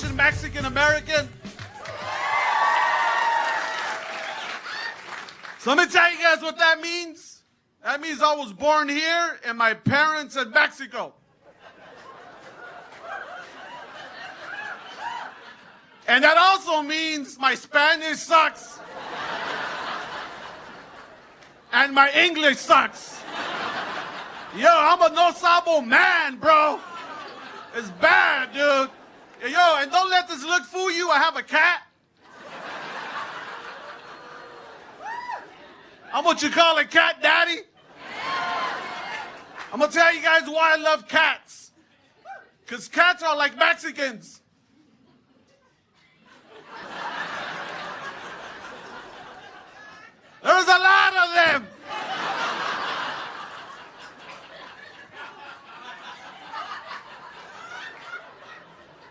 generation Mexican American. So let me tell you guys what that means. That means I was born here and my parents in Mexico. And that also means my Spanish sucks. And my English sucks. Yo, I'm a no sabo man, bro. It's bad, dude. Yo, and don't let this look fool you. I have a cat. I'm what you call a cat daddy. I'm gonna tell you guys why I love cats. Because cats are like Mexicans. There's a lot of them.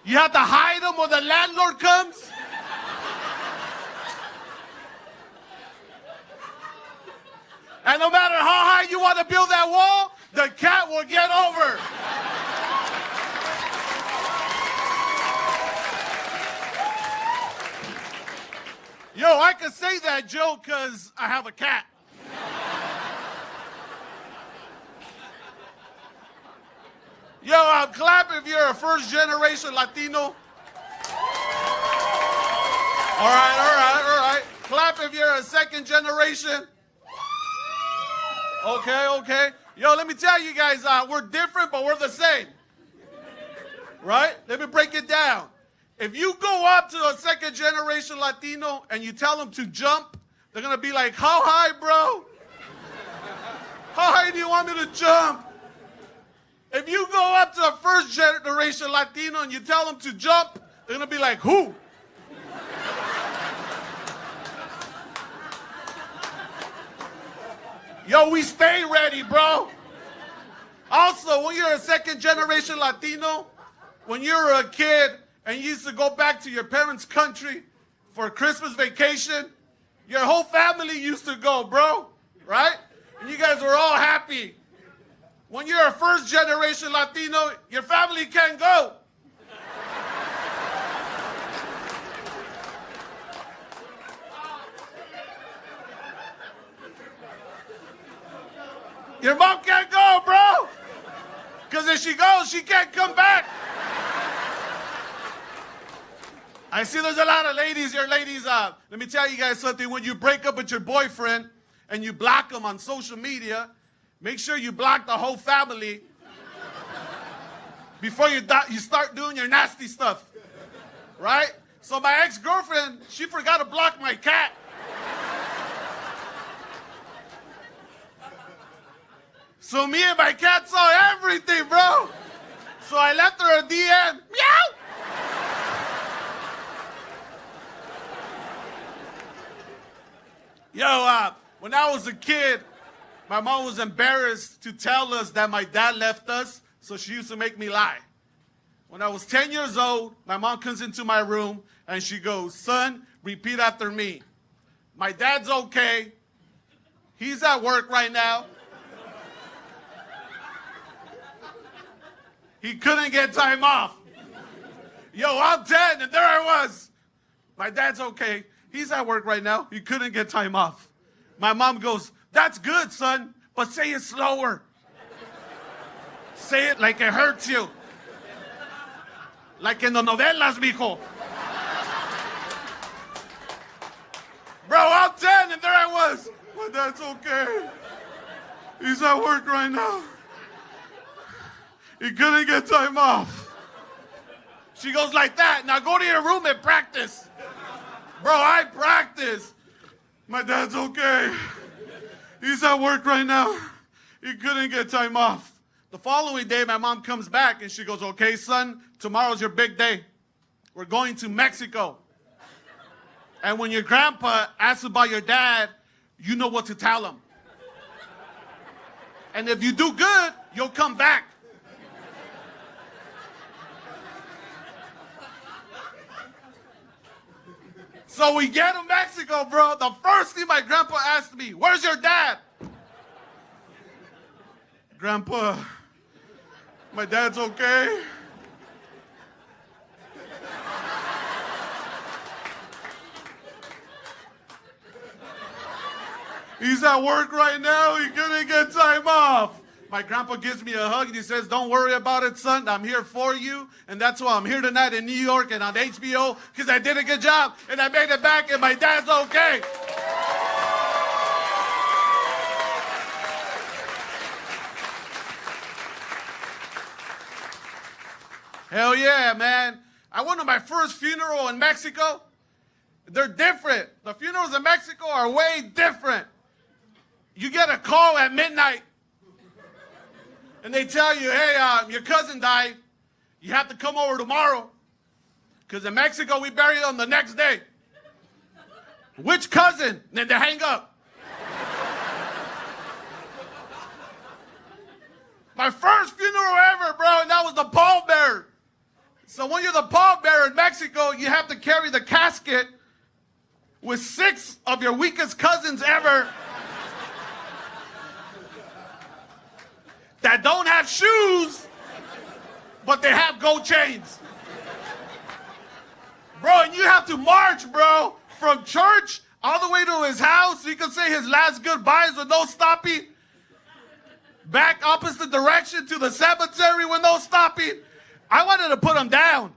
You have to hide them when the landlord comes. And no matter how high you want to build that wall, the cat will get over. Yo, I can say that joke because I have a cat. Yo, clap if you're a first-generation Latino. All right. Clap if you're a second generation. Okay. Yo, let me tell you guys, we're different, but we're the same. Right? Let me break it down. If you go up to a second generation Latino and you tell them to jump, they're going to be like, how high, bro? How high do you want me to jump? If you go up to a first generation Latino and you tell them to jump, they're going to be like, who? Yo, we stay ready, bro. Also, when you're a second generation Latino, when you were a kid and you used to go back to your parents' country for Christmas vacation, your whole family used to go, bro, right? And you guys were all happy. When you're a first generation Latino, your family can't go. Your mom can't go, bro. Because if she goes, she can't come back. I see there's a lot of ladies here. Ladies, let me tell you guys something. When you break up with your boyfriend and you block him on social media, make sure you block the whole family before you start doing your nasty stuff, right? So my ex-girlfriend, she forgot to block my cat. So me and my cat saw everything, bro. So I left her a DM. Meow! Yo, when I was a kid, my mom was embarrassed to tell us that my dad left us, so she used to make me lie. When I was 10 years old, my mom comes into my room and she goes, son, repeat after me. My dad's okay. He's at work right now. He couldn't get time off. Yo, I'm 10 and there I was. My dad's okay. He's at work right now. He couldn't get time off. My mom goes, that's good, son, but say it slower. Say it like it hurts you. Like in the novelas, mijo. Bro, I'm 10 and there I was. But that's okay. He's at work right now. He couldn't get time off. She goes like that. Now go to your room and practice. Bro, I practice. My dad's okay. He's at work right now. He couldn't get time off. The following day, my mom comes back and she goes, okay, son, tomorrow's your big day. We're going to Mexico. And when your grandpa asks about your dad, you know what to tell him. And if you do good, you'll come back. So we get to Mexico, bro. The first thing my grandpa asked me, where's your dad? Grandpa, my dad's okay. He's at work right now. He couldn't get time off. My grandpa gives me a hug and he says, don't worry about it, son. I'm here for you. And that's why I'm here tonight in New York and on HBO, because I did a good job and I made it back and my dad's okay. Hell yeah, man. I went to my first funeral in Mexico. They're different. The funerals in Mexico are way different. You get a call at midnight. And they tell you, hey, your cousin died. You have to come over tomorrow. Because in Mexico, we bury them the next day. Which cousin? And then they hang up. My first funeral ever, bro, and that was the pallbearer. So when you're the pallbearer in Mexico, you have to carry the casket with 6 of your weakest cousins ever. That don't have shoes, but they have gold chains. Bro, and you have to march, bro, from church all the way to his house so he can say his last goodbyes with no stopping. Back opposite direction to the cemetery with no stopping. I wanted to put him down.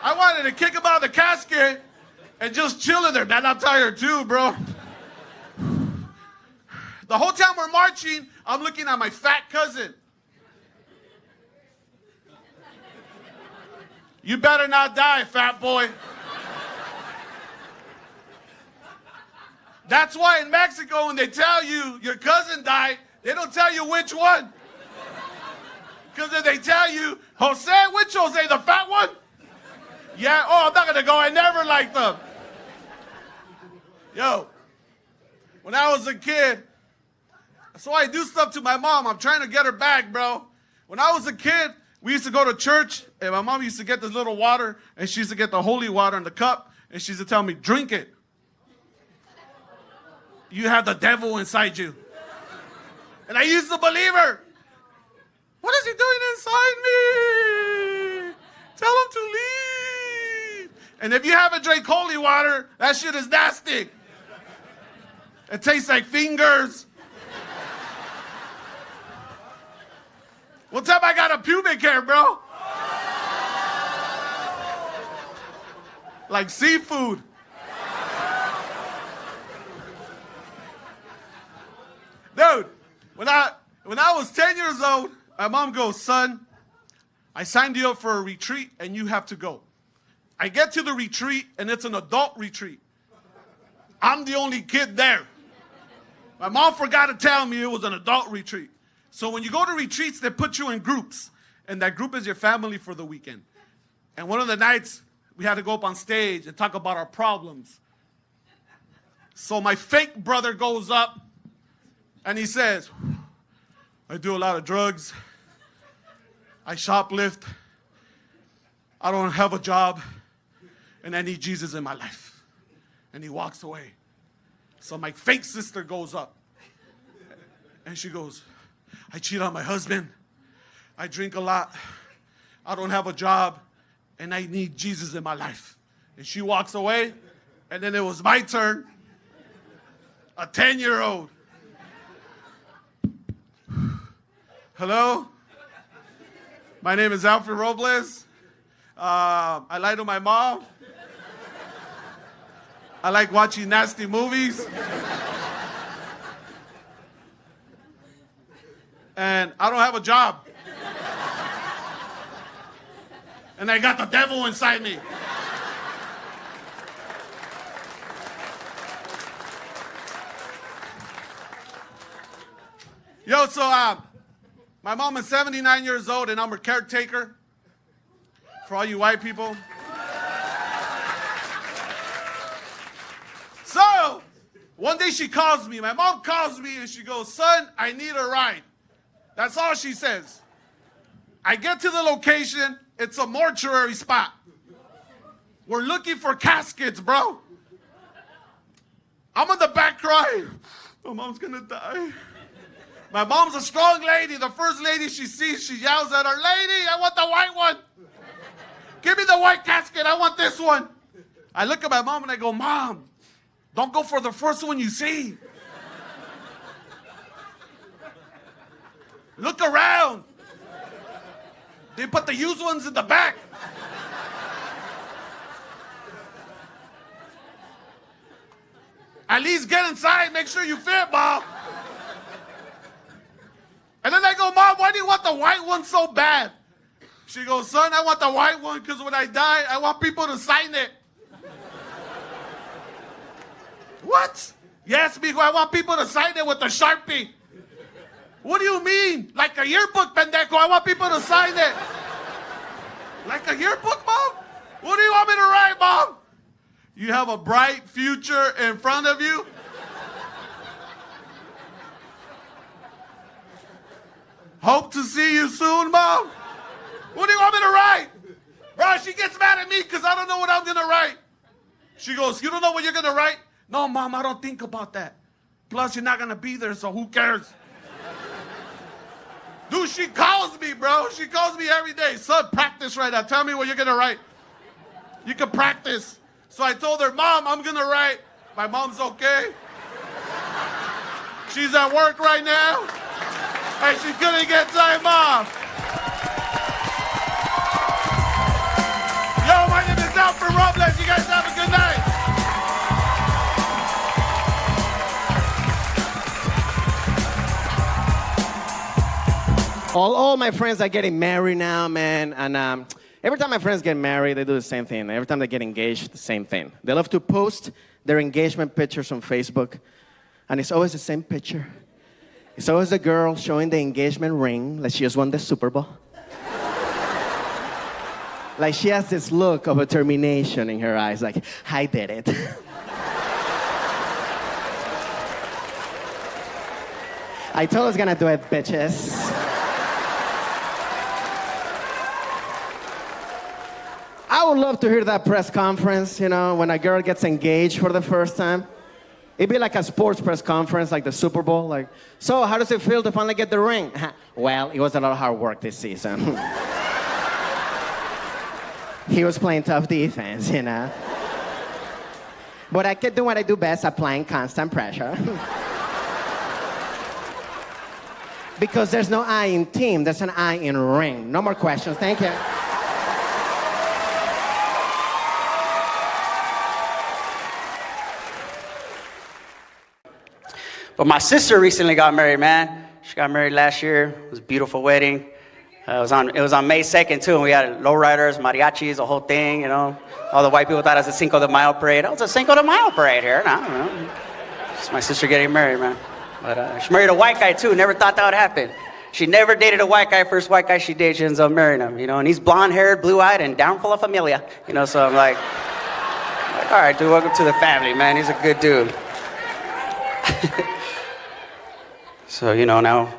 I wanted to kick him out of the casket and just chill in there. Man, I'm tired too, bro. The whole time we're marching, I'm looking at my fat cousin. You better not die, fat boy. That's why in Mexico, when they tell you your cousin died, they don't tell you which one. Because if they tell you, Jose, which Jose, the fat one? Yeah, oh, I'm not going to go. I never liked them. Yo, when I was a kid, so I do stuff to my mom. I'm trying to get her back, bro. When I was a kid, we used to go to church, and my mom used to get this little water, and she used to get the holy water in the cup, and she used to tell me, drink it. You have the devil inside you. And I used to believe her. What is he doing inside me? Tell him to leave. And if you haven't drank holy water, that shit is nasty. It tastes like fingers. One time I got a pubic hair, bro. Like seafood. Dude, when I was 10 years old, my mom goes, son, I signed you up for a retreat and you have to go. I get to the retreat and it's an adult retreat. I'm the only kid there. My mom forgot to tell me it was an adult retreat. So when you go to retreats, they put you in groups. And that group is your family for the weekend. And one of the nights, we had to go up on stage and talk about our problems. So my fake brother goes up and he says, I do a lot of drugs. I shoplift. I don't have a job. And I need Jesus in my life. And he walks away. So my fake sister goes up. And she goes, I cheat on my husband. I drink a lot. I don't have a job. And I need Jesus in my life. And she walks away. And then it was my turn. A 10-year-old. Hello? My name is Alfred Robles. I lie to my mom. I like watching nasty movies. And I don't have a job. And I got the devil inside me. Yo, so my mom is 79 years old and I'm her caretaker. For all you white people. So, one day she calls me. My mom calls me and she goes, son, I need a ride. That's all she says. I get to the location. It's a mortuary spot. We're looking for caskets, bro. I'm in the back crying. My mom's gonna die. My mom's a strong lady. The first lady she sees, she yells at her, lady, I want the white one. Give me the white casket. I want this one. I look at my mom and I go, Mom, Don't go for the first one you see. Look around. They put the used ones in the back. At least get inside, make sure you fit, Mom. And then I go, Mom, why do you want the white one so bad? She goes, son, I want the white one because when I die, I want people to sign it. What? Yes, mijo, I want people to sign it with a Sharpie. What do you mean? Like a yearbook, pendejo. I want people to sign it. Like a yearbook, Mom? What do you want me to write, Mom? You have a bright future in front of you. Hope to see you soon, Mom. What do you want me to write? Bro, she gets mad at me because I don't know what I'm going to write. She goes, you don't know what you're going to write? No, Mom, I don't think about that. Plus, you're not going to be there, so who cares? Dude, she calls me, bro. She calls me every day. Son, practice right now. Tell me what you're going to write. You can practice. So I told her, Mom, I'm going to write. My mom's okay. She's at work right now. And she's going to get time off. Yo, my name is Alfred Robles. You guys have a good night. All my friends are getting married now, man. And every time my friends get married, they do the same thing. Every time they get engaged, the same thing. They love to post their engagement pictures on Facebook. And it's always the same picture. It's always a girl showing the engagement ring like she just won the Super Bowl. Like she has this look of determination in her eyes, like, I did it. I told I was gonna do it, bitches. I would love to hear that press conference, you know, when a girl gets engaged for the first time. It'd be like a sports press conference, like the Super Bowl. Like, so how does it feel to finally get the ring? Well, it was a lot of hard work this season. He was playing tough defense, you know. But I could do what I do best, applying constant pressure. Because there's no I in team, there's an I in ring. No more questions, thank you. But my sister recently got married, man. She got married last year. It was a beautiful wedding. It was on May 2nd, too, and we had lowriders, mariachis, the whole thing, you know. All the white people thought it was a Cinco de Mayo parade. Oh, it's a Cinco de Mayo parade here. I don't know. It's my sister getting married, man. But she married a white guy, too. Never thought that would happen. She never dated a white guy. First white guy she dated, she ends up marrying him, you know. And he's blonde-haired, blue-eyed, and down full of familia. You know, so I'm like, all right, dude, welcome to the family, man. He's a good dude. So, you know, now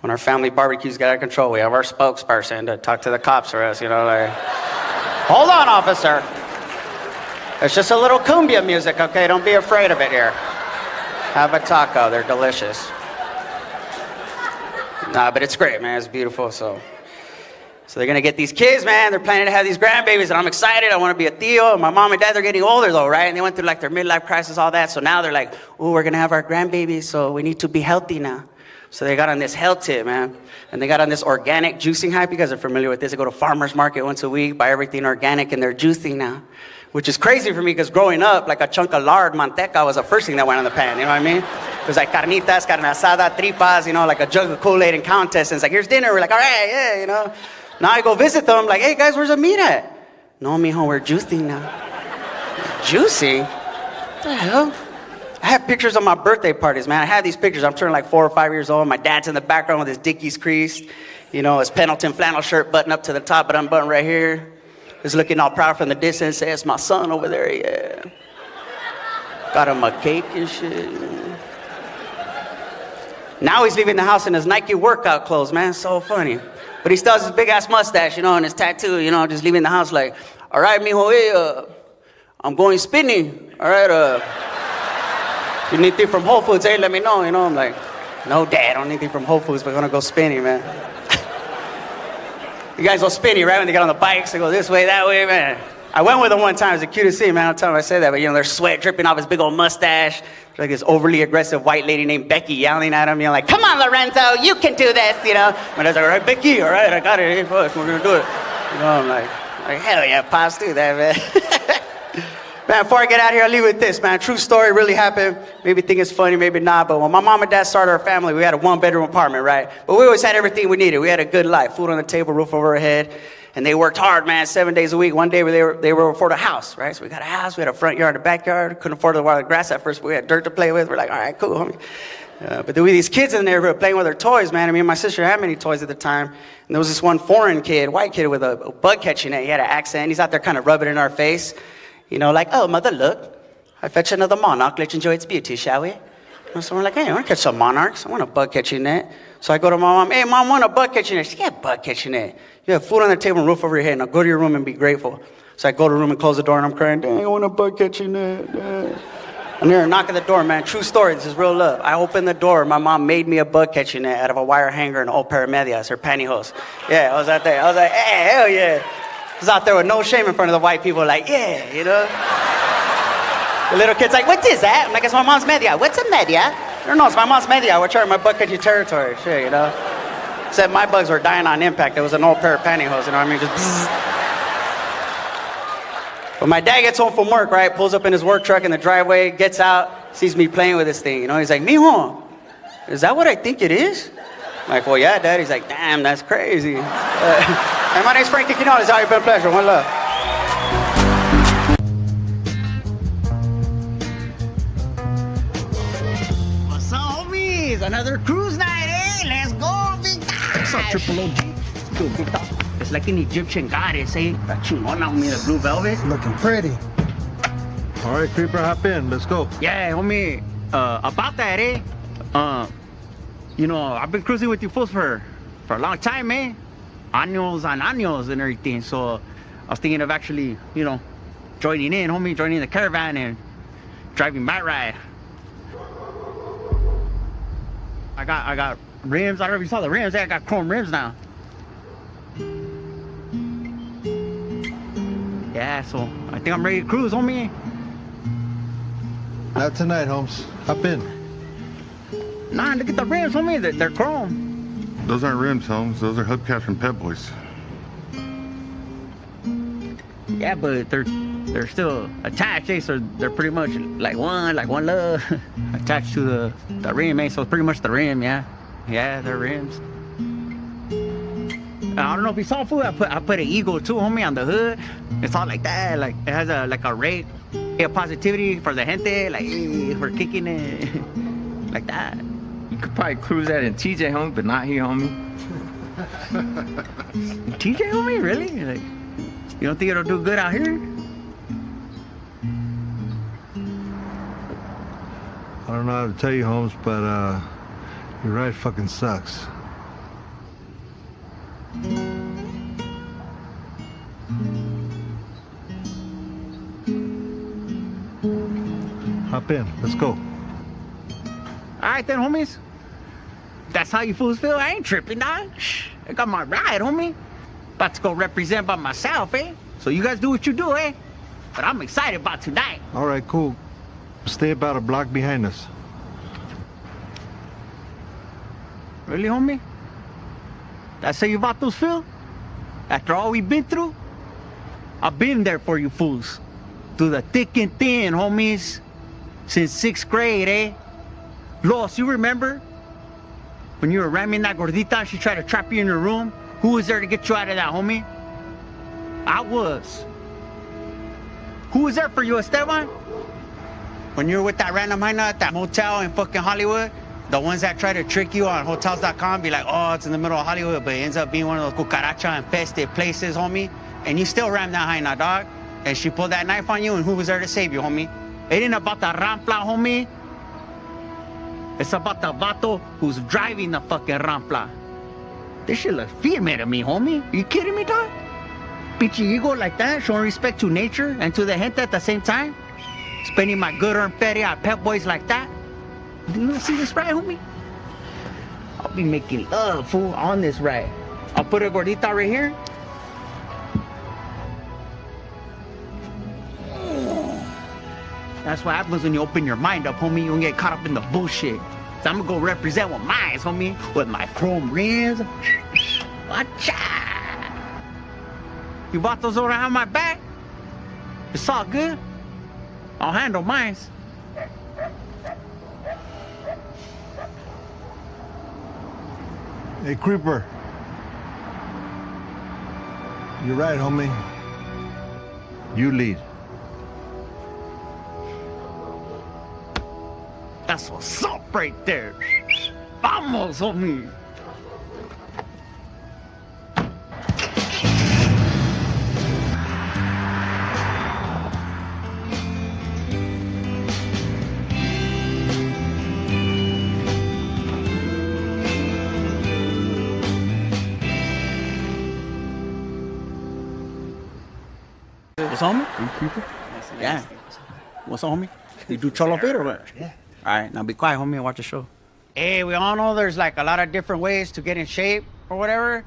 when our family barbecues get out of control, we have our spokesperson to talk to the cops for us, you know, like, hold on, officer. It's just a little cumbia music, okay? Don't be afraid of it here. Have a taco, they're delicious. Nah, but it's great, man, it's beautiful, so they're gonna get these kids, man. They're planning to have these grandbabies, and I'm excited. I wanna be a tío. And my mom and dad, they're getting older, though, right? And they went through, like, their midlife crisis, all that, so now they're like, ooh, we're gonna have our grandbabies, so we need to be healthy now. So they got on this health tip, man. And they got on this organic juicing hype. You guys are familiar with this. They go to farmer's market once a week, buy everything organic, and they're juicing now. Which is crazy for me, because growing up, like a chunk of lard, manteca, was the first thing that went on the pan, you know what I mean? It was like carnitas, carne asada, tripas, you know, like a jug of Kool-Aid and contest. And it's like, here's dinner. We're like, all right, yeah, you know. Now I go visit them, like, hey, guys, where's the meat at? No, mijo, we're juicing now. Juicing? What the hell? I have pictures of my birthday parties, man. I have these pictures. I'm turning like 4 or 5 years old. My dad's in the background with his Dickies creased. You know, his Pendleton flannel shirt buttoned up to the top, but unbuttoned right here. He's looking all proud from the distance. Says, my son over there, yeah. Got him a cake and shit. Now he's leaving the house in his Nike workout clothes, man. So funny. But he still has his big-ass mustache, you know, and his tattoo, you know, just leaving the house like, all right, mijo, hey, I'm going spinning. All right, if you need anything from Whole Foods, hey, let me know, you know. I'm like, no, Dad, I don't need anything from Whole Foods. We're going to go spinning, man. You guys go spinning, right? When they get on the bikes, they go this way, that way, man. I went with him one time. It was the cutest scene, man. I'll tell him I said that. But, you know, there's sweat dripping off his big old mustache. There's like this overly aggressive white lady named Becky yelling at him. You know, like, come on, Lorenzo, you can do this, you know. My dad's like, all right, Becky, all right, I got it. Hey, fuck, we're going to do it. You know, I'm like, hell yeah, Pops, do that, man. Man, before I get out of here, I'll leave you with this, man. True story, really happened. Maybe think it's funny, maybe not. But when my mom and dad started our family, we had a one-bedroom apartment, right? But we always had everything we needed. We had a good life, food on the table, roof over our head. And they worked hard, man, 7 days a week. One day they were afford a house, right? So we got a house, we had a front yard, a backyard. Couldn't afford to water the grass at first, but we had dirt to play with. We're like, all right, cool, homie. But there were these kids in there who were playing with their toys, man. I mean, my sister had many toys at the time. And there was this one foreign kid, white kid with a bug catching net. He had an accent. He's out there kind of rubbing it in our face. You know, like, oh, mother, look. I fetch another monarch. Let's enjoy its beauty, shall we? And so we're like, hey, I want to catch some monarchs. I want a bug catching net. So I go to my mom, hey, Mom, I want a bug catching net. She said, yeah, bug catching net. You have food on the table and roof over your head. Now go to your room and be grateful. So I go to the room and close the door, and I'm crying, dang, I want a bug catching net. And they're knocking the door, man. True story. This is real love. I opened the door. My mom made me a bug catching net out of a wire hanger and an old pair of medias, her pantyhose. Yeah, I was out there. I was like, hey, hell yeah. I was out there with no shame in front of the white people, like, yeah, you know. The little kid's like, what is that? I'm like, it's my mom's media. What's a media? I don't know, it's my mom's media. We're trying my bug catching territory. Shit, you know. Except my bugs were dying on impact. It was an old pair of pantyhose, you know what I mean? Just bzzz. But my dad gets home from work, right? Pulls up in his work truck in the driveway, gets out, sees me playing with this thing, you know? He's like, mijo, is that what I think it is? I'm like, well, yeah, Dad. He's like, damn, that's crazy. Hey, my name's Frankie Quinones. It's always been a pleasure. One love. What's up, homies? Another cruise night, eh? Let's go, big guy. What's up, Triple OG? Dude, big dog. It's like an Egyptian goddess, eh? That chingona, homie, the blue velvet. Looking pretty. All right, creeper, hop in. Let's go. Yeah, homie. About that, eh? You know, I've been cruising with you fools for a long time, eh? Años and años and everything. So I was thinking of actually, you know, joining in, homie, joining the caravan and driving my ride. I got rims. I don't know if you saw the rims. I got chrome rims now. Yeah, so I think I'm ready to cruise, homie. Not tonight, Holmes. Hop in. Nah, look at the rims, homie. They're chrome. Those aren't rims, Holmes. Those are hubcaps from Pep Boys. Yeah, but they're still attached, eh? So they're pretty much like one love attached to the rim, eh? So it's pretty much the rim, yeah. Yeah, they're rims. I don't know if you saw, food. I put an eagle too, homie, on the hood. It's all like that, like it has a rate of positivity for the gente, like for kicking it, like that. You could probably cruise that in TJ, homie, but not here, homie. TJ, homie, really? Like, you don't think it'll do good out here? I don't know how to tell you, Holmes, but your ride fucking sucks. Hop in. Let's go. All right then, homies. That's how you fools feel? I ain't tripping, dog. Shh, I got my ride, homie. About to go represent by myself, eh? So you guys do what you do, eh? But I'm excited about tonight. All right, cool. Stay about a block behind us. Really, homie? That's how you vatos feel? After all we've been through? I've been there for you fools. Through the thick and thin, homies. Since 6th grade, eh? Los, you remember? When you were ramming that gordita, she tried to trap you in your room? Who was there to get you out of that, homie? I was. Who was there for you, Esteban? When you were with that random hyena at that motel in fucking Hollywood? The ones that try to trick you on hotels.com, be like, oh, it's in the middle of Hollywood, but it ends up being one of those cucaracha infested places, homie. And you still rammed that hyena, dog. And she pulled that knife on you, and who was there to save you, homie? It ain't about the rampla, homie. It's about the vato who's driving the fucking rampla. This shit looks firme to me, homie. You kidding me, dog? Bitchy ego like that, showing respect to nature and to the gente at the same time? Spending my good-earned feria at Pep Boys like that? Do you see this ride, homie? I'll be making love, fool, on this ride. I'll put a gordita right here. That's what happens when you open your mind up, homie. You don't get caught up in the bullshit. So I'm gonna go represent with mine, homie. With my chrome rims. Watcha! You bought those around my back? It's all good. I'll handle mine. Hey, Creeper. You're right, homie. You lead. That's what's up right there. Vamos, homie. What's on me? Yeah. What's on me? You do cholo fit or what? Yeah. All right, now be quiet, homie, and watch the show. Hey, we all know there's like a lot of different ways to get in shape or whatever,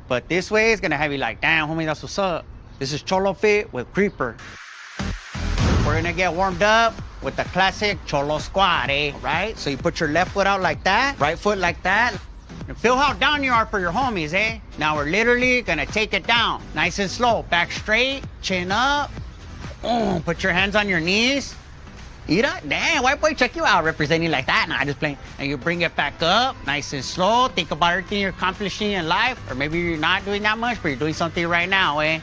but this way is gonna have you like, damn, homie, that's what's up. This is Cholo Fit with Creeper. We're gonna get warmed up with the classic Cholo squat, eh? Right? So you put your left foot out like that, right foot like that. And feel how down you are for your homies, eh? Now we're literally gonna take it down, nice and slow. Back straight, chin up. Put your hands on your knees. Eat up. Damn, white boy, check you out, representing like that. Nah, just playing. And you bring it back up, nice and slow. Think about everything you're accomplishing in life. Or maybe you're not doing that much, but you're doing something right now, eh?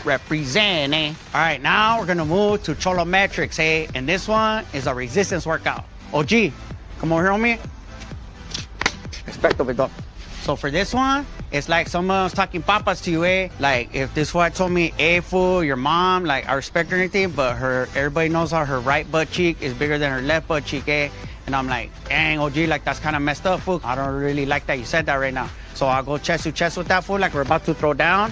Represent, eh? All right, now we're gonna move to Cholometrics, eh? And this one is a resistance workout. OG, come over here on me. Respect over dog. So for this one, it's like someone's talking papas to you, eh? Like if this one told me, hey fool, your mom, like I respect her or anything, but everybody knows how her right butt cheek is bigger than her left butt cheek, eh? And I'm like, dang, OG, like that's kind of messed up, fool. I don't really like that you said that right now. So I'll go chest to chest with that fool, like we're about to throw down.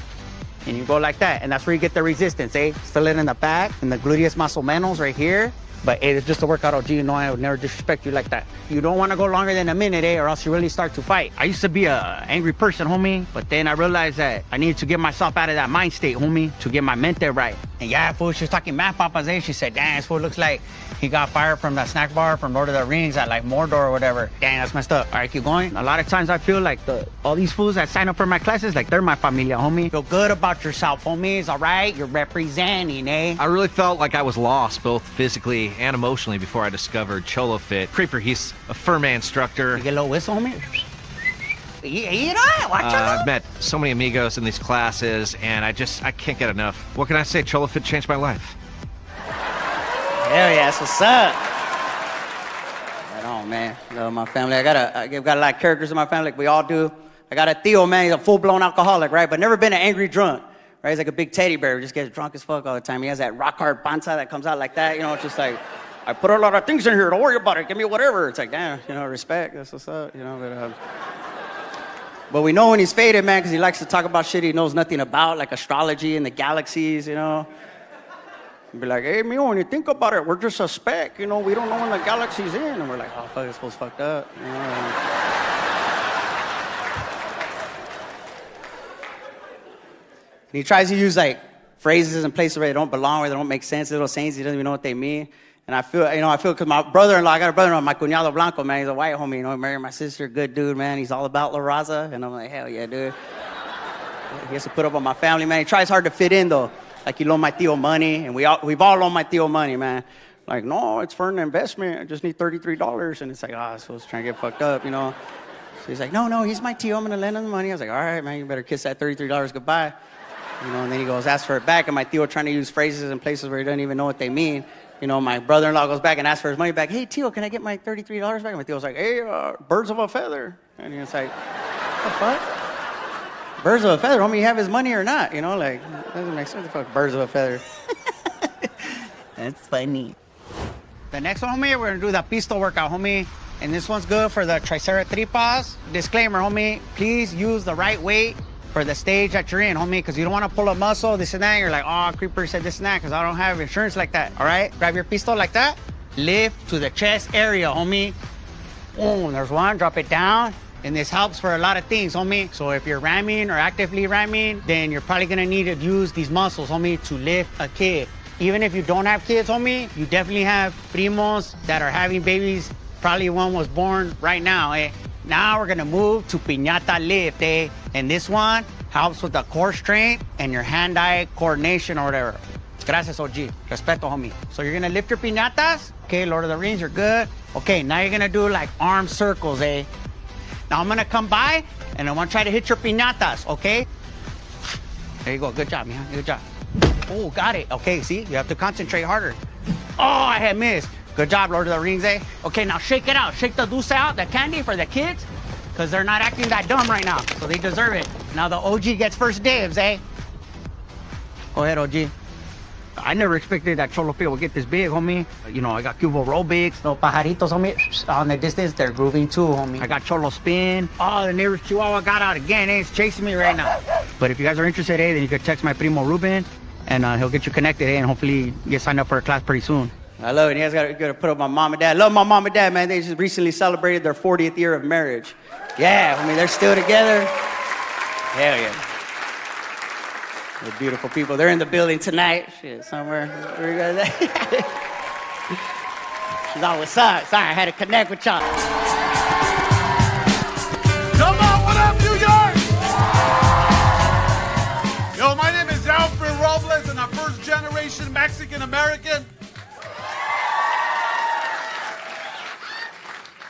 And you go like that, and that's where you get the resistance, eh? Feel it in the back, in the gluteus muscle right here. But hey, it's just a workout, OG. You know, I would never disrespect you like that. You don't want to go longer than a minute, eh? Or else you really start to fight. I used to be a angry person, homie. But then I realized that I needed to get myself out of that mind state, homie, to get my mente right. And yeah, fool, she was talking math papas, eh? She said, dang, this fool looks like he got fired from the snack bar from Lord of the Rings at like Mordor or whatever. Dang, that's messed up. All right, keep going. A lot of times I feel like all these fools that sign up for my classes, like they're my familia, homie. Feel good about yourself, homies, all right? You're representing, eh? I really felt like I was lost, both physically and emotionally, before I discovered Cholo Fit. Creeper, he's a Furman instructor. You get a little whistle, homie? You know, watch out. I've met so many amigos in these classes, and I can't get enough. What can I say? Cholo Fit changed my life. Hell yeah, that's what's up. Right on, man. Love my family. I got a lot of characters in my family, like we all do. I got a Theo, man. He's a full-blown alcoholic, right? But never been an angry drunk, right? He's like a big teddy bear. He just gets drunk as fuck all the time. He has that rock-hard panza that comes out like that. You know, it's just like, I put a lot of things in here. Don't worry about it. Give me whatever. It's like, damn, you know, respect. That's what's up, you know. But we know when he's faded, man, because he likes to talk about shit he knows nothing about, like astrology and the galaxies, you know. And be like, hey, Mio, when you think about it, we're just a speck, you know. We don't know when the galaxy's in. And we're like, oh, fuck, this fool's fucked up. You know? And he tries to use, like, phrases and places where they don't belong, where they don't make sense, little sayings, he doesn't even know what they mean. And I feel because my brother-in-law, I got a brother-in-law, my cuñado Blanco, man, he's a white homie, you know, married my sister, good dude, man. He's all about La Raza. And I'm like, hell yeah, dude. He has to put up on my family, man. He tries hard to fit in, though. Like, he loaned my Theo money, and we've all loaned my Theo money, man. Like, no, it's for an investment. I just need $33. And it's like, so it's trying to get fucked up, you know. So he's like, no, he's my Theo. I'm going to lend him the money. I was like, all right, man, you better kiss that $33 goodbye. You know, and then he goes, ask for it back. And my Theo trying to use phrases in places where he doesn't even know what they mean. You know, my brother-in-law goes back and asks for his money back. Hey, Theo, can I get my $33 back? And my Theo's like, hey, birds of a feather. And he's like, what the fuck? Birds of a feather, homie, you have his money or not? You know, like, doesn't make sense. What the fuck, birds of a feather? That's funny. The next one, homie, we're going to do the pistol workout, homie. And this one's good for the triceratops. Disclaimer, homie, please use the right weight for the stage that you're in, homie, because you don't want to pull a muscle, this and that. And you're like, oh, Creeper said this and that, because I don't have insurance like that, all right? Grab your pistol like that. Lift to the chest area, homie. Boom, there's one, drop it down. And this helps for a lot of things, homie. So if you're ramming or actively ramming, then you're probably going to need to use these muscles, homie, to lift a kid. even if you don't have kids, homie, you definitely have primos that are having babies. Probably one was born right now, eh? Now we're gonna move to piñata lift, eh? And this one helps with the core strength and your hand-eye coordination or whatever. Gracias, OG. Respeto, homie. So you're gonna lift your piñatas. Okay, Lord of the Rings, you're good. Okay, now you're gonna do like arm circles, eh? Now I'm gonna come by and I'm gonna try to hit your piñatas, okay? There you go. Good job, man. Good job. Oh, got it. Okay, see? You have to concentrate harder. Oh, I had missed. Good job, Lord of the Rings, eh? Okay, now shake it out. Shake the dulce out, the candy for the kids, because they're not acting that dumb right now, so they deserve it. Now the OG gets first dibs, eh? Go ahead, OG. I never expected that Cholo Field would get this big, homie. You know, I got Cubo roll bigs. No pajaritos, homie. On the distance, they're grooving too, homie. I got Cholo spin. Oh, the nearest Chihuahua got out again, eh? It's chasing me right now. But if you guys are interested, eh, then you could text my primo Ruben, and he'll get you connected, eh? And hopefully get signed up for a class pretty soon. I love it. You guys gotta put up my mom and dad. Love my mom and dad, man. They just recently celebrated their 40th year of marriage. Yeah, I mean, they're still together. Hell yeah. They're beautiful people. They're in the building tonight. Shit, somewhere. Where you guys at? She's all, what's up? Sorry, I had to connect with y'all. Come on, what up, New York? Yo, my name is Alfred Robles, and I'm first-generation Mexican-American.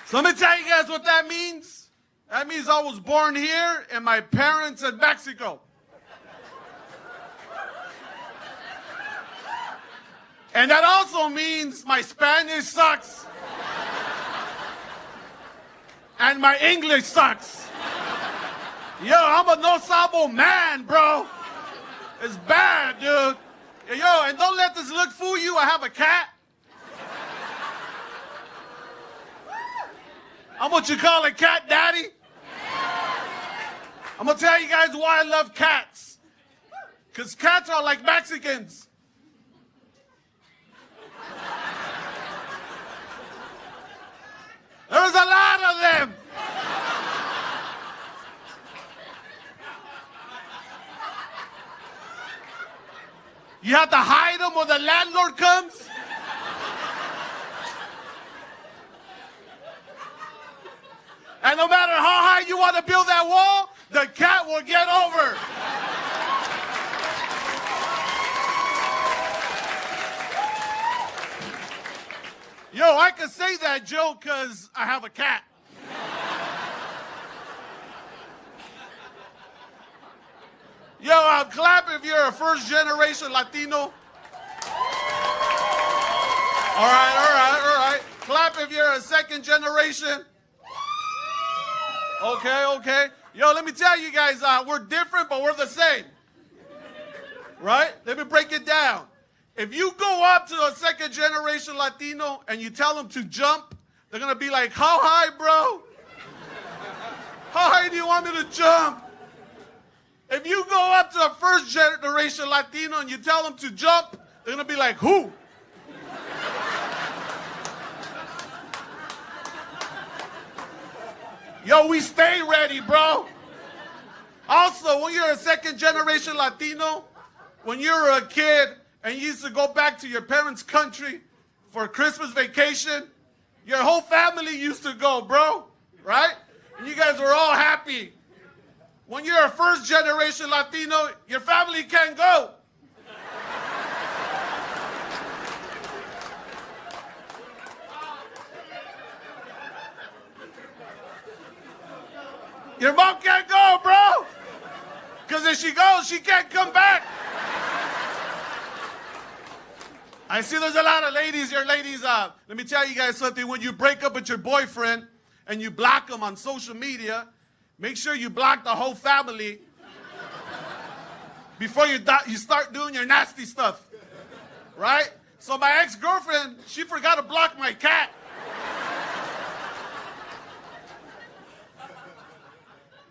So let me tell you guys what that means. That means I was born here and my parents in Mexico. And that also means my Spanish sucks. And my English sucks. Yo, I'm a no sabo man, bro. It's bad, dude. Yo, and don't let this look fool you. I have a cat. I'm what you call a cat daddy. I'm gonna tell you guys why I love cats. Because cats are like Mexicans. There's a lot of them. You have to hide them when the landlord comes. And no matter how high you want to build that wall, the cat will get over. Yo, I can say that joke because I have a cat. Yo, clap if you're a first-generation Latino. All right. Clap if you're a second generation. Okay. Yo, let me tell you guys, we're different, but we're the same. Right? Let me break it down. If you go up to a second-generation Latino and you tell them to jump, they're going to be like, how high, bro? How high do you want me to jump? If you go up to a first-generation Latino and you tell them to jump, they're going to be like, who? Yo, we stay ready, bro. Also, when you're a second-generation Latino, when you were a kid and you used to go back to your parents' country for Christmas vacation, your whole family used to go, bro, right? And you guys were all happy. When you're a first-generation Latino, your family can't go. Your mom can't go, bro. Because if she goes, she can't come back. I see there's a lot of ladies here. Ladies, let me tell you guys something. When you break up with your boyfriend and you block him on social media, make sure you block the whole family before you start doing your nasty stuff, right? So my ex-girlfriend, she forgot to block my cat.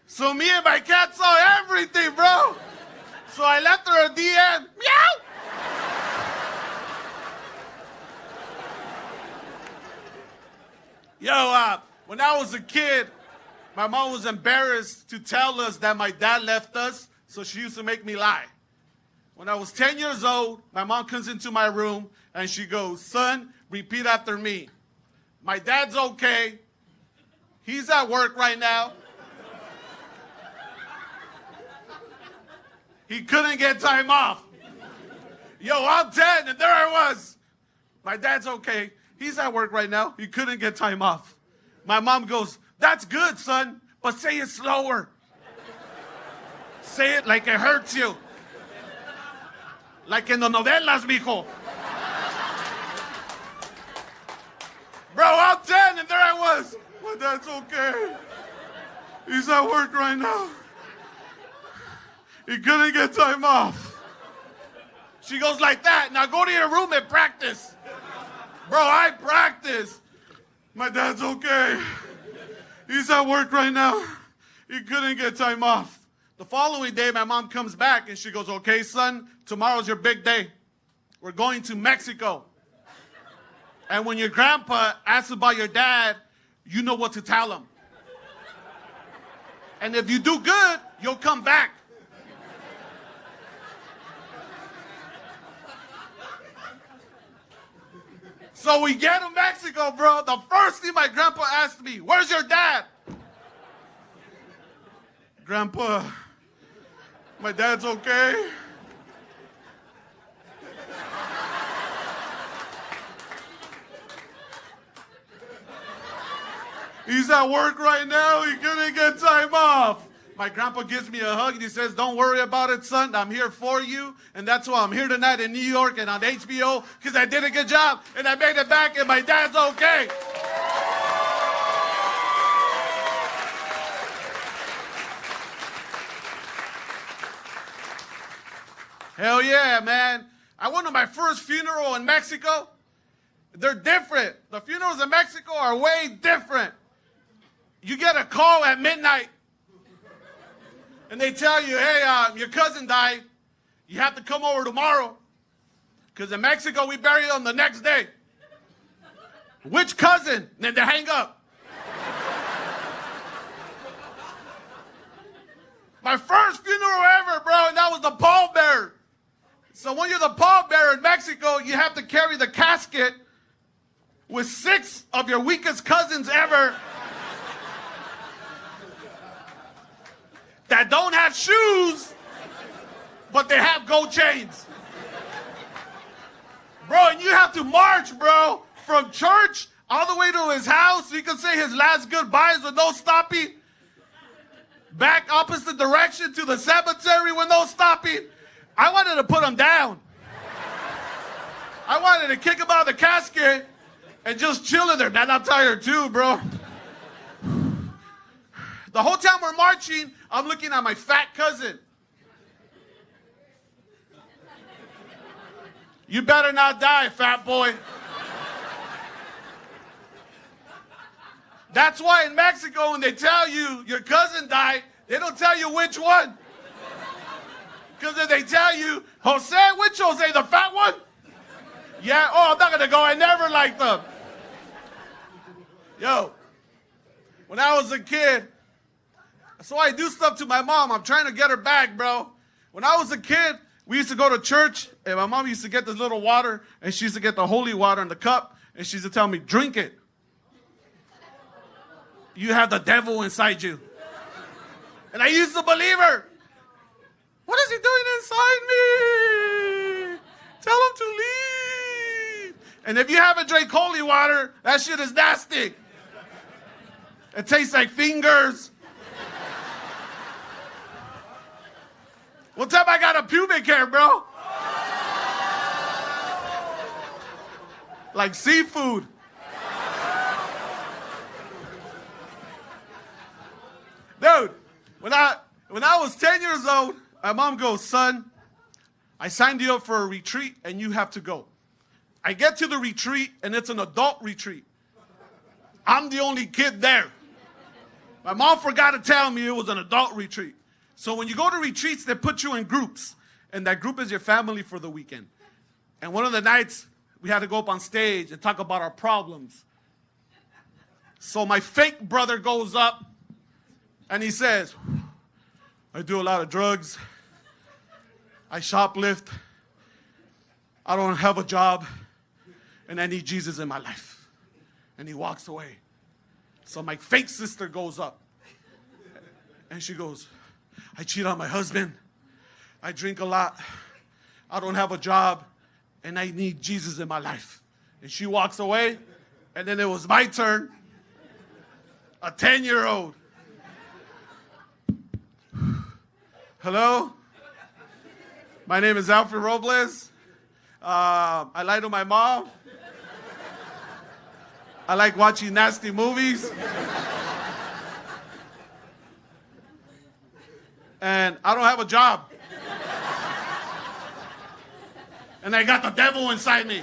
So me and my cat saw everything, bro. So I left her a DM. Meow! Yo, when I was a kid, my mom was embarrassed to tell us that my dad left us, so she used to make me lie. When I was 10 years old, my mom comes into my room and she goes, son, repeat after me. My dad's okay. He's at work right now. He couldn't get time off. Yo, I'm 10 and there I was. My dad's okay. He's at work right now. He couldn't get time off. My mom goes, that's good, son, but say it slower. Say it like it hurts you. Like in the novelas, mijo. Bro, I'm 10 and there I was. My dad's okay. He's at work right now. He couldn't get time off. She goes like that. Now go to your room and practice. Bro, I practice. My dad's okay. He's at work right now. He couldn't get time off. The following day, my mom comes back and she goes, okay, son, tomorrow's your big day. We're going to Mexico. And when your grandpa asks about your dad, you know what to tell him. And if you do good, you'll come back. So we get to Mexico, bro. The first thing my grandpa asked me, where's your dad? Grandpa, my dad's okay. He's at work right now. He couldn't get time off. My grandpa gives me a hug and he says, don't worry about it, son. I'm here for you. And that's why I'm here tonight in New York and on HBO, because I did a good job and I made it back and my dad's okay. Hell yeah, man. I went to my first funeral in Mexico. They're different. The funerals in Mexico are way different. You get a call at midnight. And they tell you, hey, your cousin died. You have to come over tomorrow. Because in Mexico, we bury them the next day. Which cousin? And then they hang up. My first funeral ever, bro, and that was the pallbearer. So when you're the pallbearer in Mexico, you have to carry the casket with 6 of your weakest cousins ever. That don't have shoes, but they have gold chains. Bro, and you have to march, bro, from church all the way to his house so you can say his last goodbyes with no stopping. Back opposite direction to the cemetery with no stopping. I wanted to put him down. I wanted to kick him out of the casket and just chill in there. Man, I'm tired too, bro. The whole time we're marching, I'm looking at my fat cousin. You better not die, fat boy. That's why in Mexico, when they tell you your cousin died, they don't tell you which one. Because if they tell you, Jose, which Jose, the fat one? Yeah, oh, I'm not going to go. I never liked them. Yo, when I was a kid, so I do stuff to my mom. I'm trying to get her back, bro. When I was a kid, we used to go to church, and my mom used to get this little water, and she used to get the holy water in the cup, and she used to tell me, drink it. You have the devil inside you. And I used to believe her. What is he doing inside me? Tell him to leave. And if you haven't drank holy water, that shit is nasty. It tastes like fingers. One time I got a pubic hair, bro. Like seafood. Dude, when I was 10 years old, my mom goes, son, I signed you up for a retreat and you have to go. I get to the retreat and it's an adult retreat. I'm the only kid there. My mom forgot to tell me it was an adult retreat. So when you go to retreats, they put you in groups. And that group is your family for the weekend. And one of the nights, we had to go up on stage and talk about our problems. So my fake brother goes up and he says, I do a lot of drugs. I shoplift. I don't have a job. And I need Jesus in my life. And he walks away. So my fake sister goes up. And she goes, I cheat on my husband. I drink a lot. I don't have a job. And I need Jesus in my life. And she walks away. And then it was my turn. A 10-year-old. Hello? My name is Alfred Robles. I lie to my mom. I like watching nasty movies. And I don't have a job. And I got the devil inside me.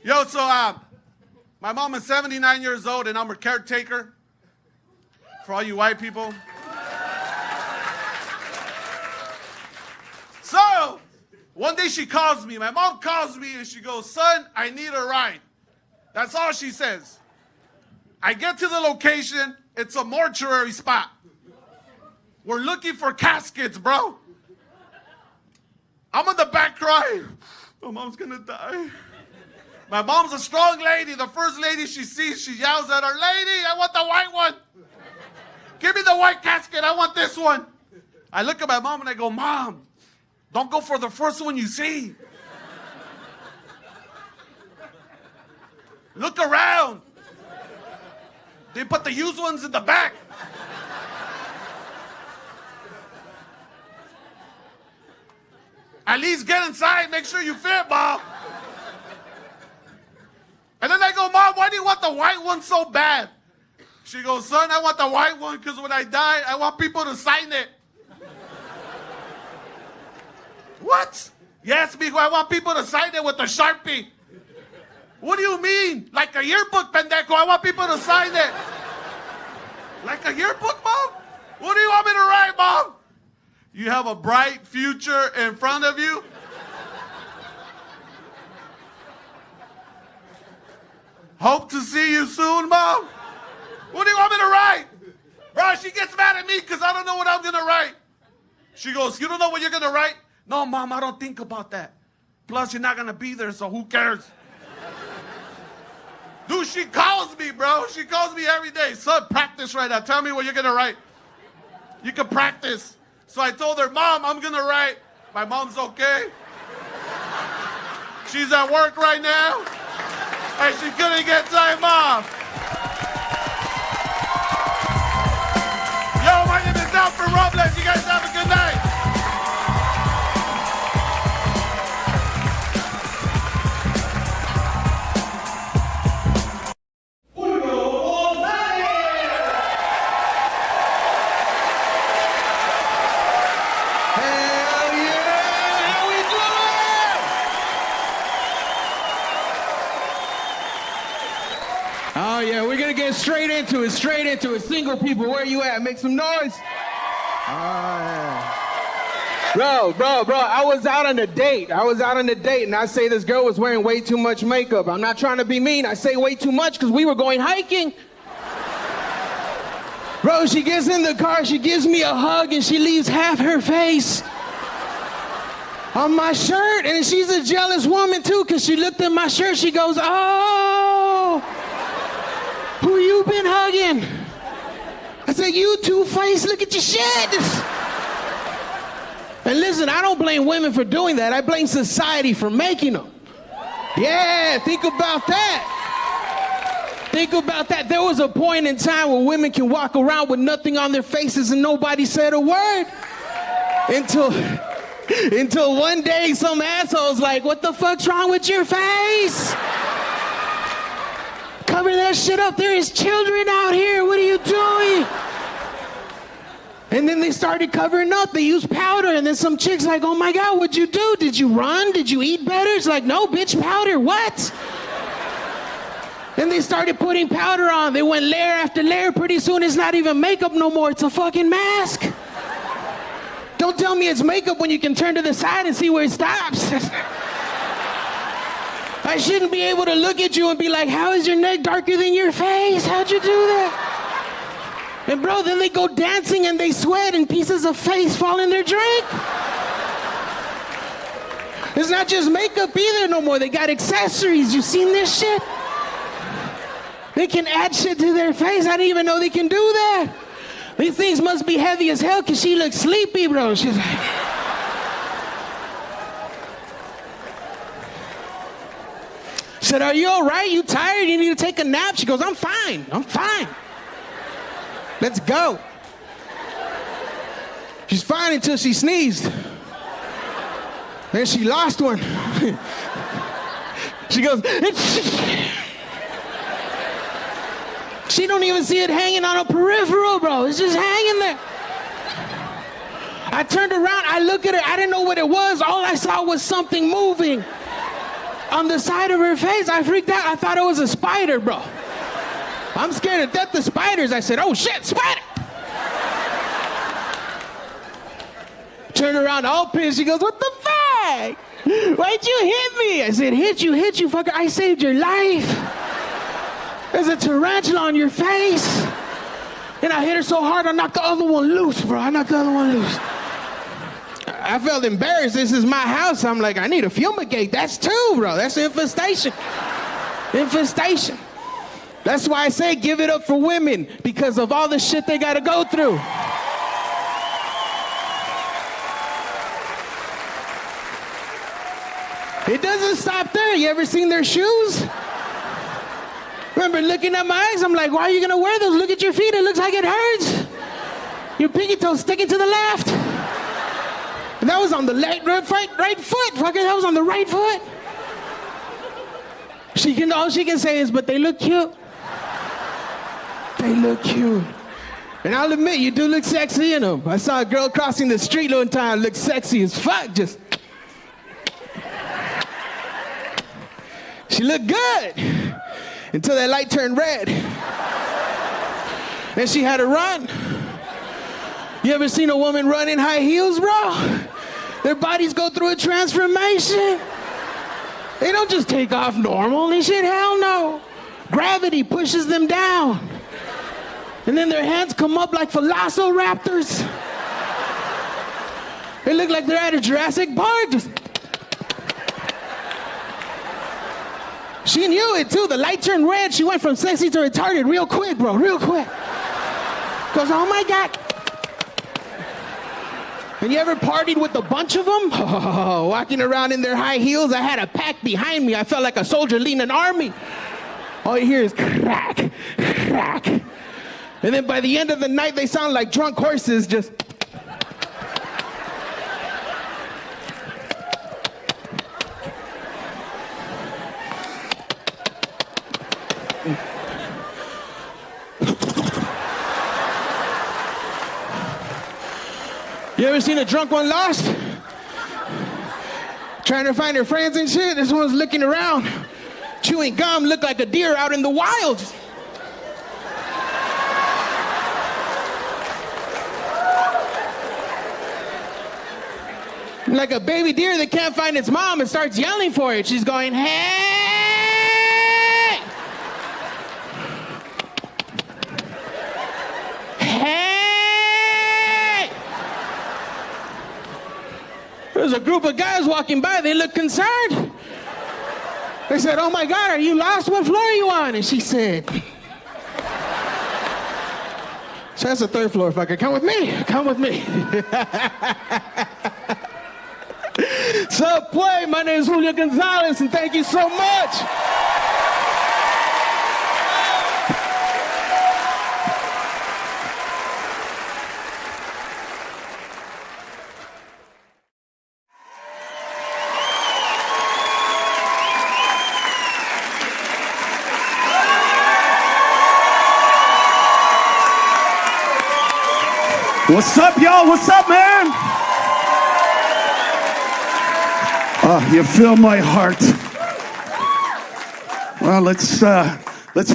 Yo, so my mom is 79 years old and I'm her caretaker. For all you white people. So, one day she calls me. My mom calls me and she goes, son, I need a ride. That's all she says. I get to the location. It's a mortuary spot. We're looking for caskets, bro. I'm in the back crying. My mom's gonna die. My mom's a strong lady. The first lady she sees, she yells at her, lady, I want the white one. Give me the white casket. I want this one. I look at my mom and I go, Mom, don't go for the first one you see. Look around. They put the used ones in the back. At least get inside. Make sure you fit, Mom. And then I go, Mom, why do you want the white one so bad? She goes, son, I want the white one because when I die, I want people to sign it. What? Yes, mijo, I want people to sign it with a Sharpie. What do you mean? Like a yearbook, pendejo. I want people to sign it. Like a yearbook, Mom? What do you want me to write, Mom? You have a bright future in front of you. Hope to see you soon, Mom. What do you want me to write? Bro, she gets mad at me because I don't know what I'm going to write. She goes, you don't know what you're going to write? No, Mom, I don't think about that. Plus, you're not going to be there, so who cares? Dude, she calls me, bro. She calls me every day. Son, practice right now. Tell me what you're going to write. You can practice. So I told her, Mom, I'm going to write. My mom's okay. She's at work right now. And she couldn't get time off. Yo, my name is Alfred Robles. You guys have a good night. Oh yeah, we're gonna get straight into it. Single people, where you at? Make some noise. Bro, I was out on a date. And I say this girl was wearing way too much makeup. I'm not trying to be mean. I say way too much because we were going hiking. Bro, she gets in the car, she gives me a hug, and she leaves half her face on my shirt. And she's a jealous woman too, because she looked at my shirt, she goes, oh, who you been hugging? I said, you two-faced, look at your shit. And listen, I don't blame women for doing that. I blame society for making them. Yeah, think about that. There was a point in time where women can walk around with nothing on their faces and nobody said a word. Until one day some asshole's like, what the fuck's wrong with your face? Cover that shit up. There is children out here. What are you doing? And then they started covering up. They used powder. And then some chick's like, oh my God, what'd you do? Did you run? Did you eat better? It's like, no, bitch, powder. What? Then they started putting powder on. They went layer after layer. Pretty soon it's not even makeup no more. It's a fucking mask. Don't tell me it's makeup when you can turn to the side and see where it stops. I shouldn't be able to look at you and be like, how is your neck darker than your face? How'd you do that? And bro, then they go dancing and they sweat and pieces of face fall in their drink. It's not just makeup either no more. They got accessories. You seen this shit? They can add shit to their face. I didn't even know they can do that. These things must be heavy as hell because she looks sleepy, bro. She's like... I said, are you all right? You tired? You need to take a nap? She goes, I'm fine. I'm fine. Let's go. She's fine until she sneezed. Then she lost one. She goes, she don't even see it hanging on a peripheral, bro. It's just hanging there. I turned around, I look at her, I didn't know what it was. All I saw was something moving on the side of her face. I freaked out. I thought it was a spider, bro. I'm scared to death of spiders. I said, oh shit, spider. Turned around all pissed. She goes, what the fuck? Why'd you hit me? I said, hit you, fucker. I saved your life. There's a tarantula on your face. And I hit her so hard, I knocked the other one loose, bro. I knocked the other one loose. I felt embarrassed. This is my house. I'm like, I need to fumigate. That's two, bro. That's infestation. Infestation. That's why I say give it up for women, because of all the shit they gotta go through. It doesn't stop there. You ever seen their shoes? Remember looking at my eyes, I'm like, why are you gonna wear those? Look at your feet, it looks like it hurts. Your pinky toe's sticking to the left. And that was on the right foot, fucker, that was on the right foot. All she can say is, but they look cute. They look cute. And I'll admit, you do look sexy in them. I saw a girl crossing the street one time, looked sexy as fuck, just. She looked good. Until that light turned red. And she had to run. You ever seen a woman run in high heels, bro? Their bodies go through a transformation. They don't just take off normal and shit, hell no. Gravity pushes them down. And then their hands come up like velociraptors. They look like they're at a Jurassic Park. Just... She knew it too. The light turned red. She went from sexy to retarded real quick, bro, real quick. Goes, oh my God. And you ever partied with a bunch of them? Oh, walking around in their high heels. I had a pack behind me. I felt like a soldier leading an army. All you hear is crack, crack. And then by the end of the night, they sound like drunk horses just... You ever seen a drunk one lost? Trying to find her friends and shit. This one's looking around, chewing gum, looked like a deer out in the wild. Like a baby deer that can't find its mom and starts yelling for it. She's going, hey! Hey! There's a group of guys walking by. They look concerned. They said, oh my God, are you lost? What floor are you on? And she said, so that's the third floor, fucker. Come with me. Come with me. Subway, my name is Julio Gonzalez, and thank you so much. What's up, y'all? What's up, man? Oh, you fill my heart. Well, let's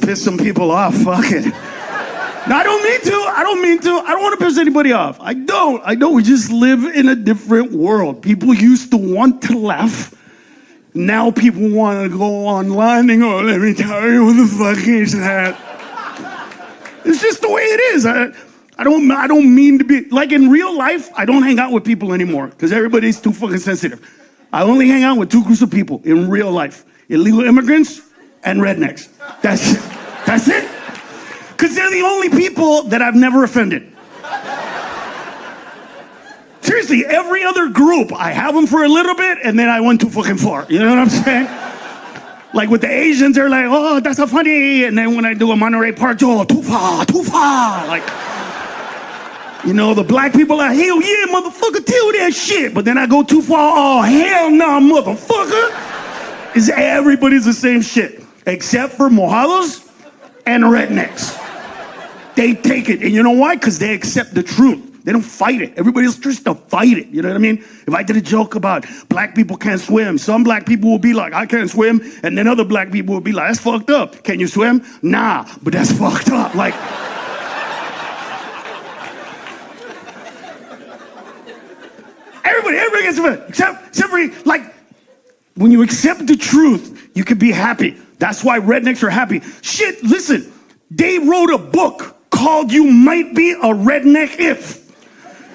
piss some people off. Fuck it. No, I don't mean to. I don't want to piss anybody off. I don't. We just live in a different world. People used to want to laugh. Now people want to go online and go, let me tell you what the fuck is that. It's just the way it is. I don't mean to be, like in real life, I don't hang out with people anymore because everybody's too fucking sensitive. I only hang out with two groups of people in real life. Illegal immigrants and rednecks. That's it. That's it. Because they're the only people that I've never offended. Seriously, every other group, I have them for a little bit and then I went too fucking far. You know what I'm saying? Like with the Asians, they're like, oh, that's so funny. And then when I do a Monterey Park, oh, too far. Like, you know, the black people are, hell yeah, motherfucker, tell that shit. But then I go too far, oh, hell no, motherfucker. Is everybody's the same shit, except for mojados and rednecks. They take it. And you know why? Because they accept the truth. They don't fight it. Everybody's just to fight it. You know what I mean? If I did a joke about black people can't swim, some black people will be like, I can't swim. And then other black people will be like, that's fucked up. Can you swim? Nah, but that's fucked up. Like, everybody gets it. Except for, like, when you accept the truth, you can be happy. That's why rednecks are happy. Shit, listen, they wrote a book called You Might Be a Redneck If.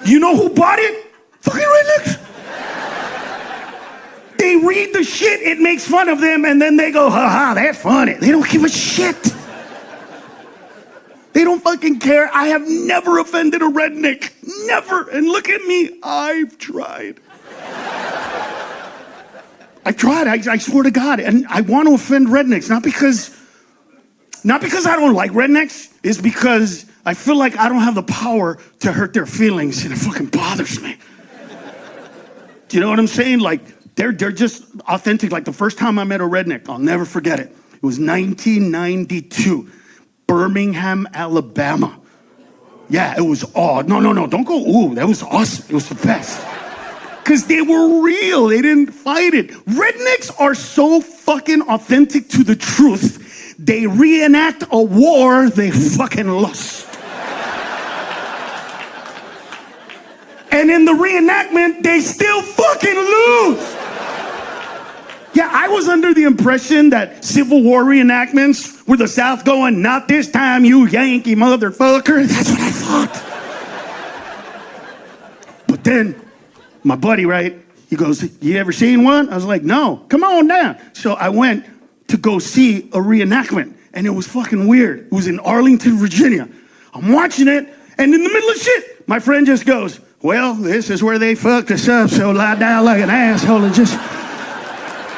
You know who bought it? Fucking rednecks. They read the shit, it makes fun of them, and then they go, ha, that's funny. They don't give a shit. They don't fucking care. I have never offended a redneck. Never. And look at me, I've tried. I've tried, I swear to God. And I want to offend rednecks, not because I don't like rednecks, it's because I feel like I don't have the power to hurt their feelings, and it fucking bothers me. Do you know what I'm saying? Like, they're just authentic. Like, the first time I met a redneck, I'll never forget it. It was 1992, Birmingham, Alabama. Yeah, it was no, don't go, ooh, that was awesome. It was the best. Because they were real, they didn't fight it. Rednecks are so fucking authentic to the truth, they reenact a war they fucking lost. And in the reenactment, they still fucking lose. Yeah, I was under the impression that Civil War reenactments were the South going, not this time, you Yankee motherfucker. That's what I thought. But then, my buddy, right, he goes, you ever seen one? I was like, no, come on down. So I went to go see a reenactment, and it was fucking weird. It was in Arlington, Virginia. I'm watching it, and in the middle of shit, my friend just goes, well, this is where they fucked us up, so lie down like an asshole and just...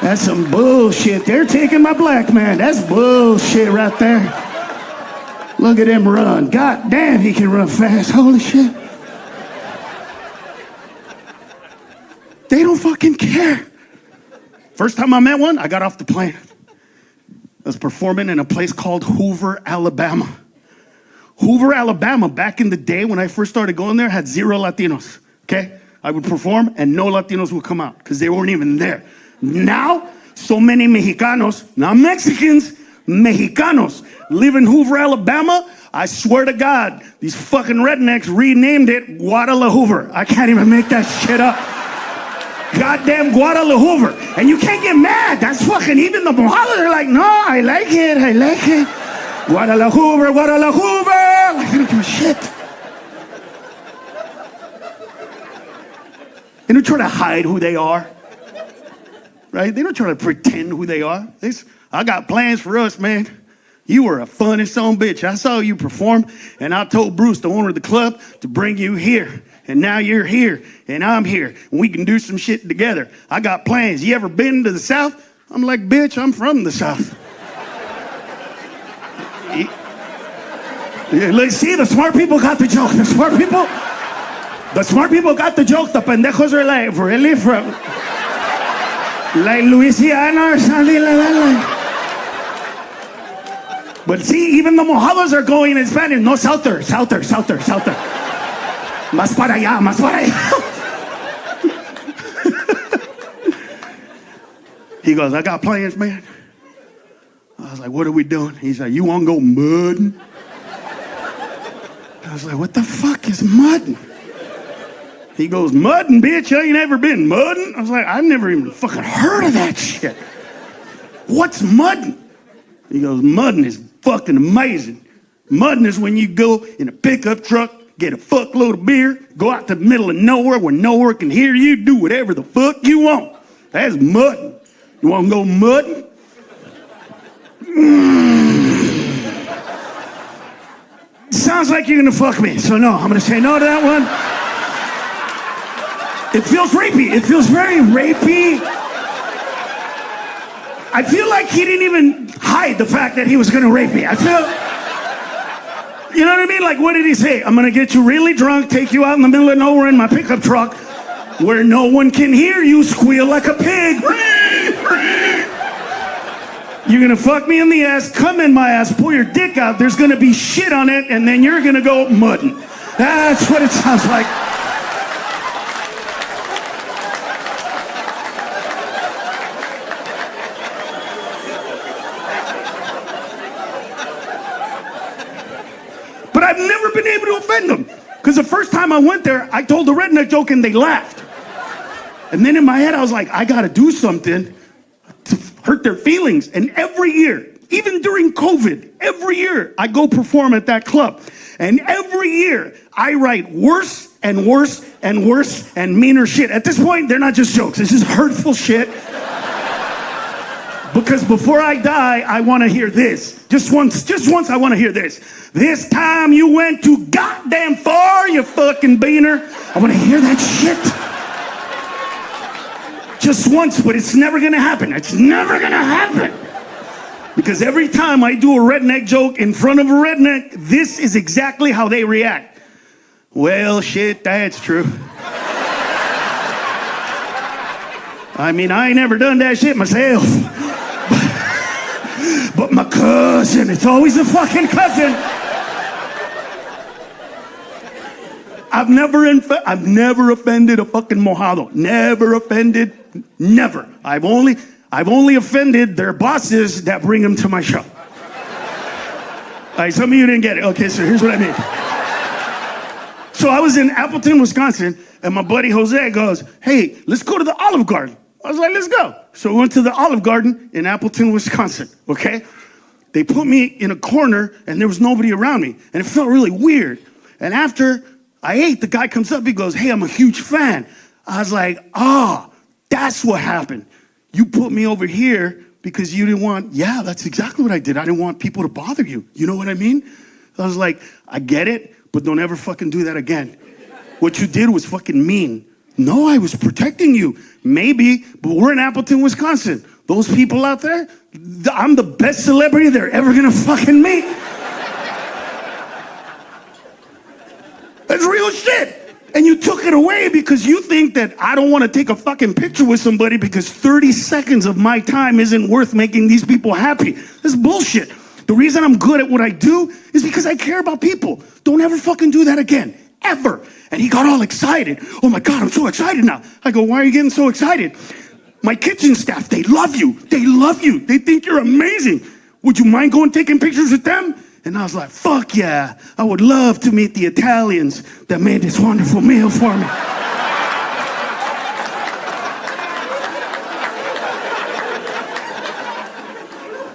That's some bullshit. They're taking my black man. That's bullshit right there. Look at him run. God damn, he can run fast. Holy shit. They don't fucking care. First time I met one, I got off the plane. I was performing in a place called Hoover, Alabama. Hoover, Alabama, back in the day when I first started going there, had 0 Latinos, okay? I would perform and no Latinos would come out because they weren't even there. Now, so many Mexicanos, not Mexicans, Mexicanos, live in Hoover, Alabama. I swear to God, these fucking rednecks renamed it Guadalajara. I can't even make that shit up. Goddamn Guadalajara. And you can't get mad. That's fucking, even the Mojados are like, no, I like it. Guadalajara. Like, they don't give a shit. They don't try to hide who they are. Right? They don't try to pretend who they are. I got plans for us, man. You were a funny son bitch. I saw you perform, and I told Bruce, the owner of the club, to bring you here. And now you're here, and I'm here, and we can do some shit together. I got plans. You ever been to the South? I'm like, bitch, I'm from the South. Yeah, look, see, the smart people got the joke. The smart people got the joke. The pendejos are like, really from... like Louisiana or something like that. But see, even the Mojados are going in Spanish. No, Souther. Más para allá. He goes, I got plans, man. I was like, what are we doing? He's like, you want to go mudding? I was like, what the fuck is mudding? He goes, mudding, bitch, you ain't ever been mudding? I was like, I've never even fucking heard of that shit. What's mudding? He goes, mudding is fucking amazing. Mudding is when you go in a pickup truck, get a fuckload of beer, go out to the middle of nowhere where nowhere can hear you, do whatever the fuck you want. That's mudding. You want to go mudding? Sounds like you're gonna fuck me, so no, I'm gonna say no to that one. It feels rapey. It feels very rapey. I feel like he didn't even hide the fact that he was gonna rape me. I feel, you know what I mean? Like, what did he say? I'm gonna get you really drunk, take you out in the middle of nowhere in my pickup truck where no one can hear you squeal like a pig. You're gonna fuck me in the ass, come in my ass, pull your dick out, there's gonna be shit on it, and then you're gonna go mudding. That's what it sounds like. But I've never been able to offend them. Because the first time I went there, I told the redneck joke and they laughed. And then in my head, I was like, I gotta do something to hurt their feelings. And every year, even during COVID, every year I go perform at that club. And every year I write worse and worse and worse and meaner shit. At this point, they're not just jokes. This is hurtful shit. Because before I die, I want to hear this. Just once I want to hear this. This time you went too goddamn far, you fucking beaner. I want to hear that shit. Just once, but it's never gonna happen. It's never gonna happen. Because every time I do a redneck joke in front of a redneck, this is exactly how they react. Well, shit, that's true. I mean, I ain't never done that shit myself. But my cousin, it's always a fucking cousin. I've never offended a fucking mojado. Never offended, never. I've only offended their bosses that bring them to my show. All right, some of you didn't get it. Okay, so here's what I mean. So I was in Appleton, Wisconsin, and my buddy Jose goes, hey, let's go to the Olive Garden. I was like, let's go. So we went to the Olive Garden in Appleton, Wisconsin, okay? They put me in a corner, and there was nobody around me, and it felt really weird. And after I ate, the guy comes up, he goes, hey, I'm a huge fan. I was like, that's what happened. You put me over here because you didn't want, yeah, that's exactly what I did. I didn't want people to bother you. You know what I mean? I was like, I get it, but don't ever fucking do that again. What you did was fucking mean. No, I was protecting you. Maybe, but we're in Appleton, Wisconsin. Those people out there, I'm the best celebrity they're ever gonna fucking meet. That's real shit. And you took it away because you think that I don't want to take a fucking picture with somebody because 30 seconds of my time isn't worth making these people happy. This is bullshit. The reason I'm good at what I do is because I care about people. Don't ever fucking do that again. Ever. And he got all excited. Oh my God, I'm so excited now. I go, why are you getting so excited? My kitchen staff, they love you. They love you. They think you're amazing. Would you mind going taking pictures with them? And I was like, fuck yeah. I would love to meet the Italians that made this wonderful meal for me.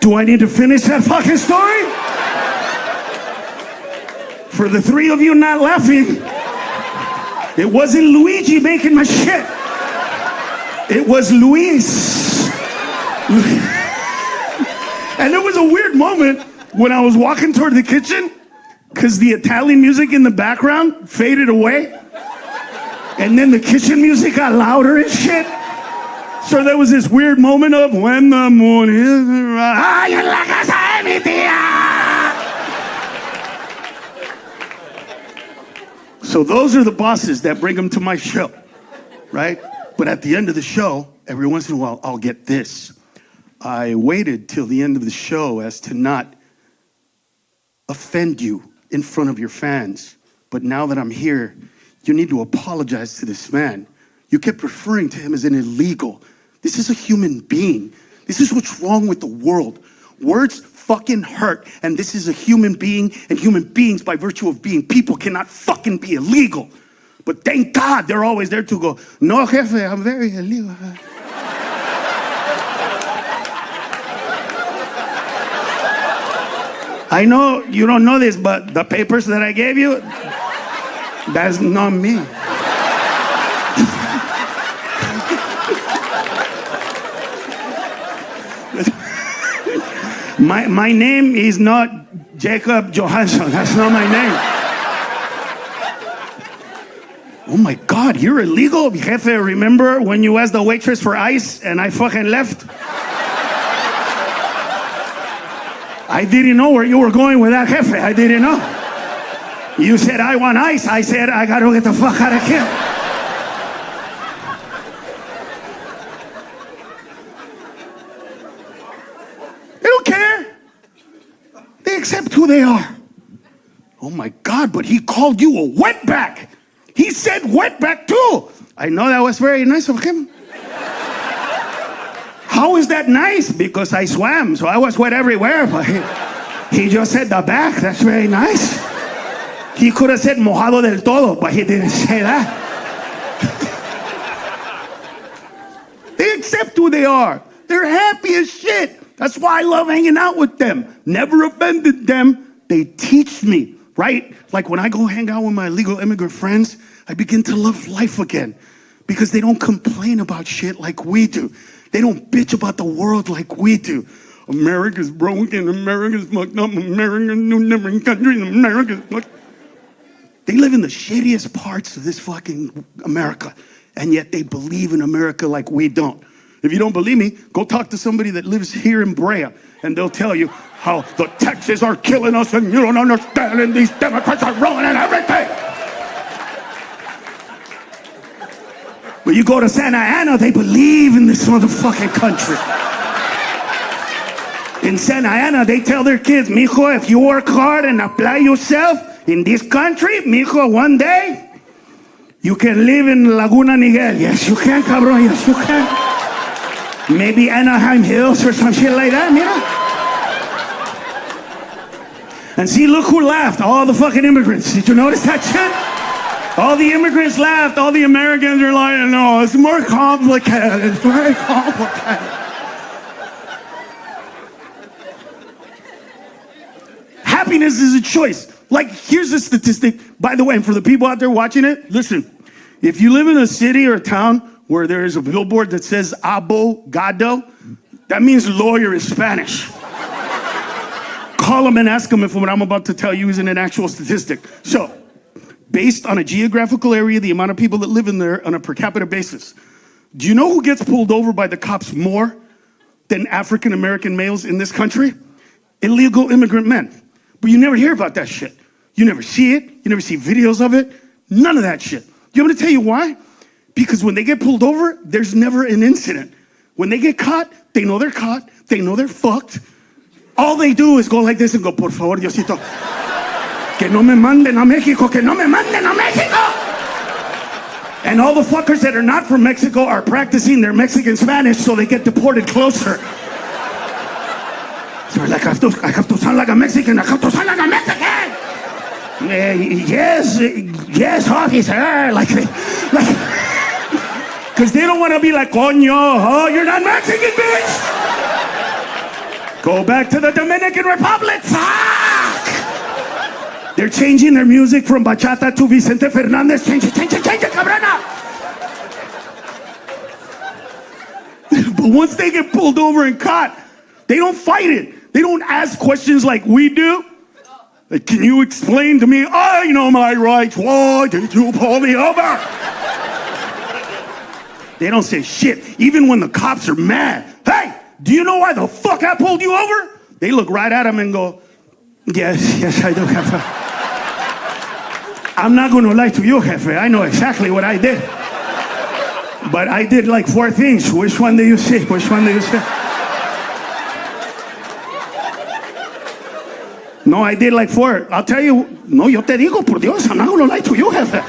Do I need to finish that fucking story? For the three of you not laughing, it wasn't Luigi making my shit. It was Luis. And there was a weird moment when I was walking toward the kitchen, because the Italian music in the background faded away. And then the kitchen music got louder and shit. So there was this weird moment of when the moon is So those are the bosses that bring them to my show, right? But at the end of the show, every once in a while, I'll get this. I waited till the end of the show as to not offend you in front of your fans. But now that I'm here, you need to apologize to this man. You kept referring to him as an illegal. This is a human being. This is what's wrong with the world. Words fucking hurt, and this is a human being, and human beings, by virtue of being people, cannot fucking be illegal. But thank God they're always there to go, no, jefe, I'm very illegal. I know you don't know this, but the papers that I gave you, that's not me. My name is not Jacob Johansson. That's not my name. Oh my God, you're illegal? Jefe, remember when you asked the waitress for ice and I fucking left? I didn't know where you were going with that, jefe. I didn't know. You said, I want ice. I said, I gotta get the fuck out of here. They don't care. They accept who they are. Oh my God, but he called you a wetback. He said wetback too. I know that was very nice of him. How is that nice? Because I swam, so I was wet everywhere. But he just said the back. That's very nice. He could have said mojado del todo, but he didn't say that. They accept who they are. They're happy as shit. That's why I love hanging out with them. Never offended them. They teach me, right? Like when I go hang out with my illegal immigrant friends, I begin to love life again because they don't complain about shit like we do. They don't bitch about the world like we do. America's broken, America's fucked up, America's new different countries, America's fucked. They live in the shittiest parts of this fucking America, and yet they believe in America like we don't. If you don't believe me, go talk to somebody that lives here in Brea, and they'll tell you how the taxes are killing us, and you don't understand, and these Democrats are ruining everything. But you go to Santa Ana, they believe in this motherfucking country. In Santa Ana, they tell their kids, mijo, if you work hard and apply yourself in this country, mijo, one day, you can live in Laguna Niguel. Yes, you can, cabrón, yes, you can. Maybe Anaheim Hills or some shit like that, mira. And see, look who laughed, all the fucking immigrants. Did you notice that shit? All the immigrants laughed. All the Americans are like, no, it's more complicated. It's very complicated. Happiness is a choice. Like, here's a statistic. By the way, and for the people out there watching it, listen. If you live in a city or a town where there is a billboard that says abogado, that means lawyer in Spanish. Call them and ask them if what I'm about to tell you isn't an actual statistic. So, based on a geographical area, the amount of people that live in there on a per capita basis. Do you know who gets pulled over by the cops more than African American males in this country? Illegal immigrant men. But you never hear about that shit. You never see it. You never see videos of it. None of that shit. You want me to tell you why? Because when they get pulled over, there's never an incident. When they get caught, they know they're caught. They know they're fucked. All they do is go like this and go, por favor, Diosito. Que no me manden a Mexico, que no me manden a Mexico! And all the fuckers that are not from Mexico are practicing their Mexican Spanish so they get deported closer. So like, I have to sound like a Mexican, I have to sound like a Mexican! Yes, officer, like, because they don't want to be like, coño, oh, you're not Mexican, bitch! Go back to the Dominican Republic, fuck! They're changing their music from bachata to Vicente Fernandez. Change it, cabrona! But once they get pulled over and caught, they don't fight it. They don't ask questions like we do. Like, can you explain to me, I know my rights, why did you pull me over? They don't say shit, even when the cops are mad. Hey, do you know why the fuck I pulled you over? They look right at him and go, yes, I do, Jefe. I'm not going to lie to you, Jefe. I know exactly what I did. But I did like 4 things. Which one do you see? Which one do you see? No, I did like 4. I'll tell you. No, yo te digo, por Dios, I'm not going to lie to you, Jefe.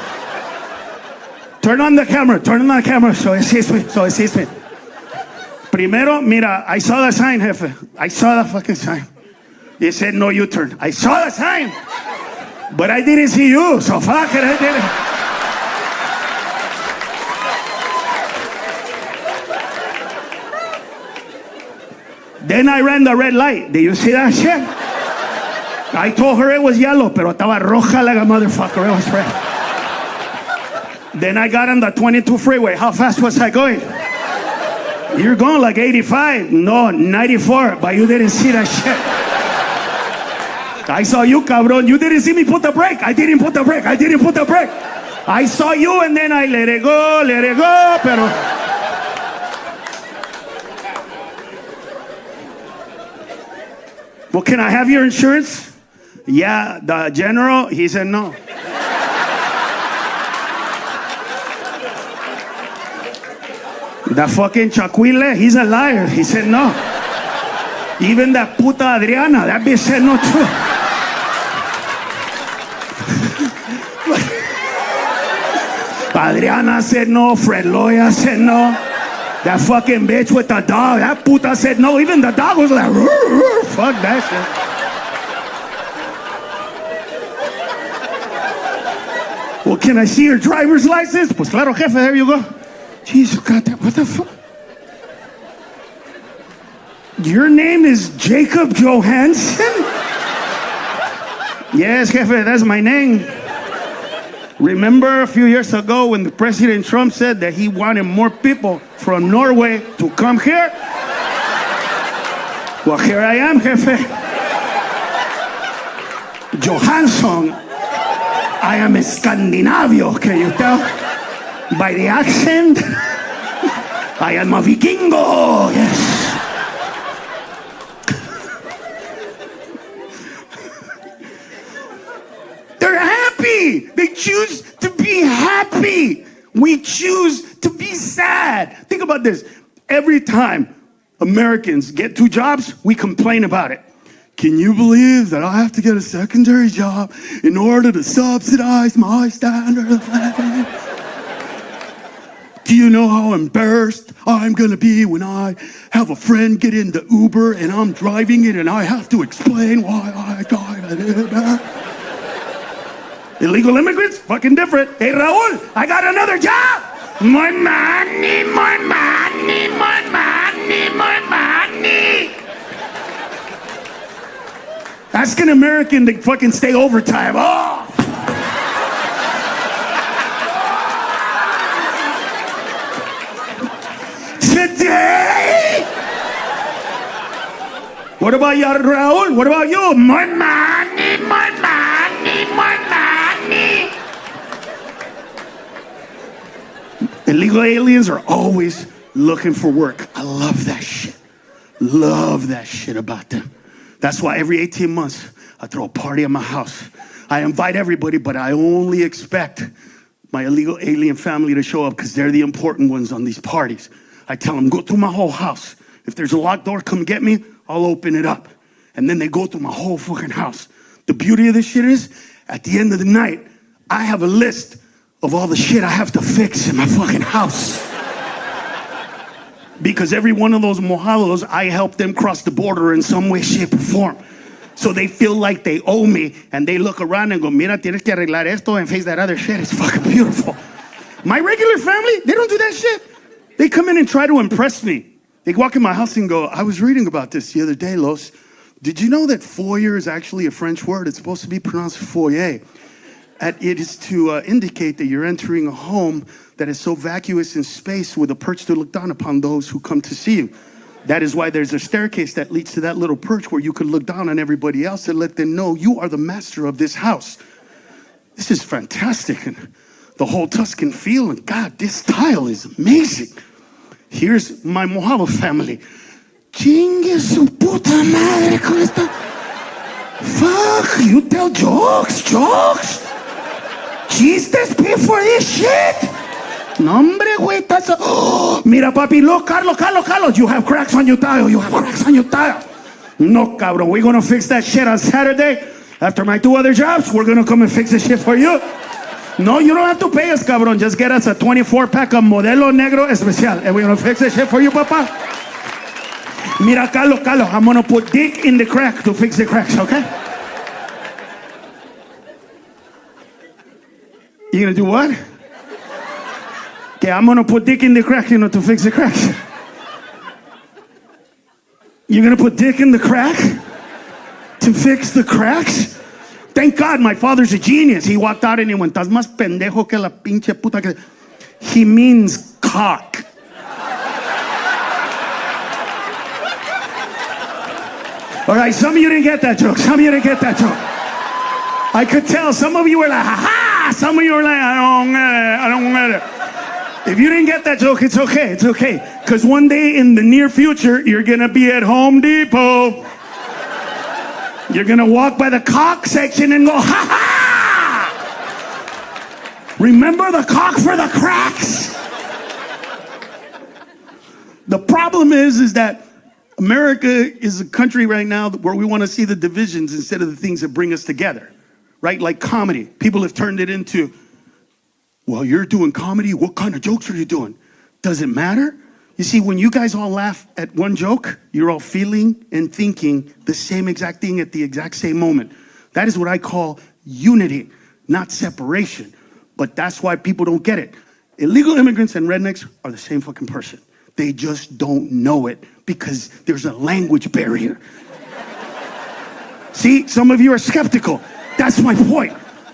Turn on the camera. Turn on the camera. So assist me. Primero, mira, I saw the sign, Jefe. I saw the fucking sign. It said no U-turn. I saw the sign. But I didn't see you, so fuck it, I didn't. Then I ran the red light. Did you see that shit? I told her it was yellow, pero estaba roja like a motherfucker. It was red. Then I got on the 22 freeway. How fast was I going? You're going like 85. No, 94. But you didn't see that shit. I saw you, cabrón. You didn't see me put the brake. I didn't put the brake. I saw you and then I let it go, pero... Well, can I have your insurance? Yeah, the general, he said no. The fucking Chacuile, he's a liar. He said no. Even that puta Adriana, that bitch said no too. Adriana said no, Fred Loya said no. That fucking bitch with the dog, that puta said no. Even the dog was like, rrr, rrr, fuck that shit. Well, can I see your driver's license? Pues claro, jefe, there you go. Jeez, goddamn, what the fuck? Your name is Jacob Johansson? Yes, jefe, that's my name. Remember a few years ago when the President Trump said that he wanted more people from Norway to come here? Well, here I am, jefe. Johansson. I am Scandinavio, can you tell? By the accent, I am a Vikingo, yes. They're happy. They choose to be happy. We choose to be sad. Think about this. Every time Americans get 2 jobs, we complain about it. Can you believe that I have to get a secondary job in order to subsidize my standard of living? Do you know how embarrassed I'm gonna be when I have a friend get in the Uber and I'm driving it and I have to explain why I drive an Uber? Illegal immigrants, fucking different. Hey, Raul, I got another job. More money, more money, more money, more money. Ask an American to fucking stay overtime. Oh! Today? What about you, Raul? What about you? More money, more money, more money. Illegal aliens are always looking for work. I love that shit. Love that shit about them. That's why every 18 months, I throw a party at my house. I invite everybody, but I only expect my illegal alien family to show up because they're the important ones on these parties. I tell them, go through my whole house. If there's a locked door, come get me. I'll open it up. And then they go through my whole fucking house. The beauty of this shit is, at the end of the night, I have a list of all the shit I have to fix in my fucking house. Because every one of those mojados, I help them cross the border in some way, shape, or form. So they feel like they owe me, and they look around and go, mira, tienes que arreglar esto and fix that other shit. It's fucking beautiful. My regular family, they don't do that shit. They come in and try to impress me. They walk in my house and go, I was reading about this the other day, Los. Did you know that foyer is actually a French word? It's supposed to be pronounced foyer. And it is to indicate that you're entering a home that is so vacuous in space with a perch to look down upon those who come to see you. That is why there's a staircase that leads to that little perch where you can look down on everybody else and let them know you are the master of this house. This is fantastic. And the whole Tuscan feel, and God, this style is amazing. Here's my Mojave family. Chingue su puta madre con esta. Fuck, you tell jokes. Chistes pay for this shit. No, hombre, güey, that's a... Oh, mira, papi, look, Carlos, you have cracks on your tile. No, cabrón, we're gonna fix that shit on Saturday. After my 2 other jobs, we're gonna come and fix the shit for you. No, you don't have to pay us, cabrón. Just get us a 24-pack of Modelo Negro Especial, and we're gonna fix the shit for you, papa. Mira, Carlos, I'm gonna put dick in the crack to fix the cracks, okay? You gonna do what? Okay, I'm gonna put dick in the crack, to fix the cracks. You're gonna put dick in the crack to fix the cracks? Thank God my father's a genius. He walked out and he went, "Estás más pendejo que la pinche puta que..." He means cock. All right, some of you didn't get that joke. I could tell some of you were like, ha ha! Some of you were like, I don't get it. If you didn't get that joke, it's okay. Because one day in the near future, you're gonna be at Home Depot. You're gonna walk by the cock section and go, ha ha! Remember the cock for the cracks? The problem is that America is a country right now where we want to see the divisions instead of the things that bring us together, right? Like comedy. People have turned it into, well, you're doing comedy. What kind of jokes are you doing? Does it matter? You see, when you guys all laugh at one joke, you're all feeling and thinking the same exact thing at the exact same moment. That is what I call unity, not separation. But that's why people don't get it. Illegal immigrants and rednecks are the same fucking person. They just don't know it because there's a language barrier. See, some of you are skeptical. That's my point.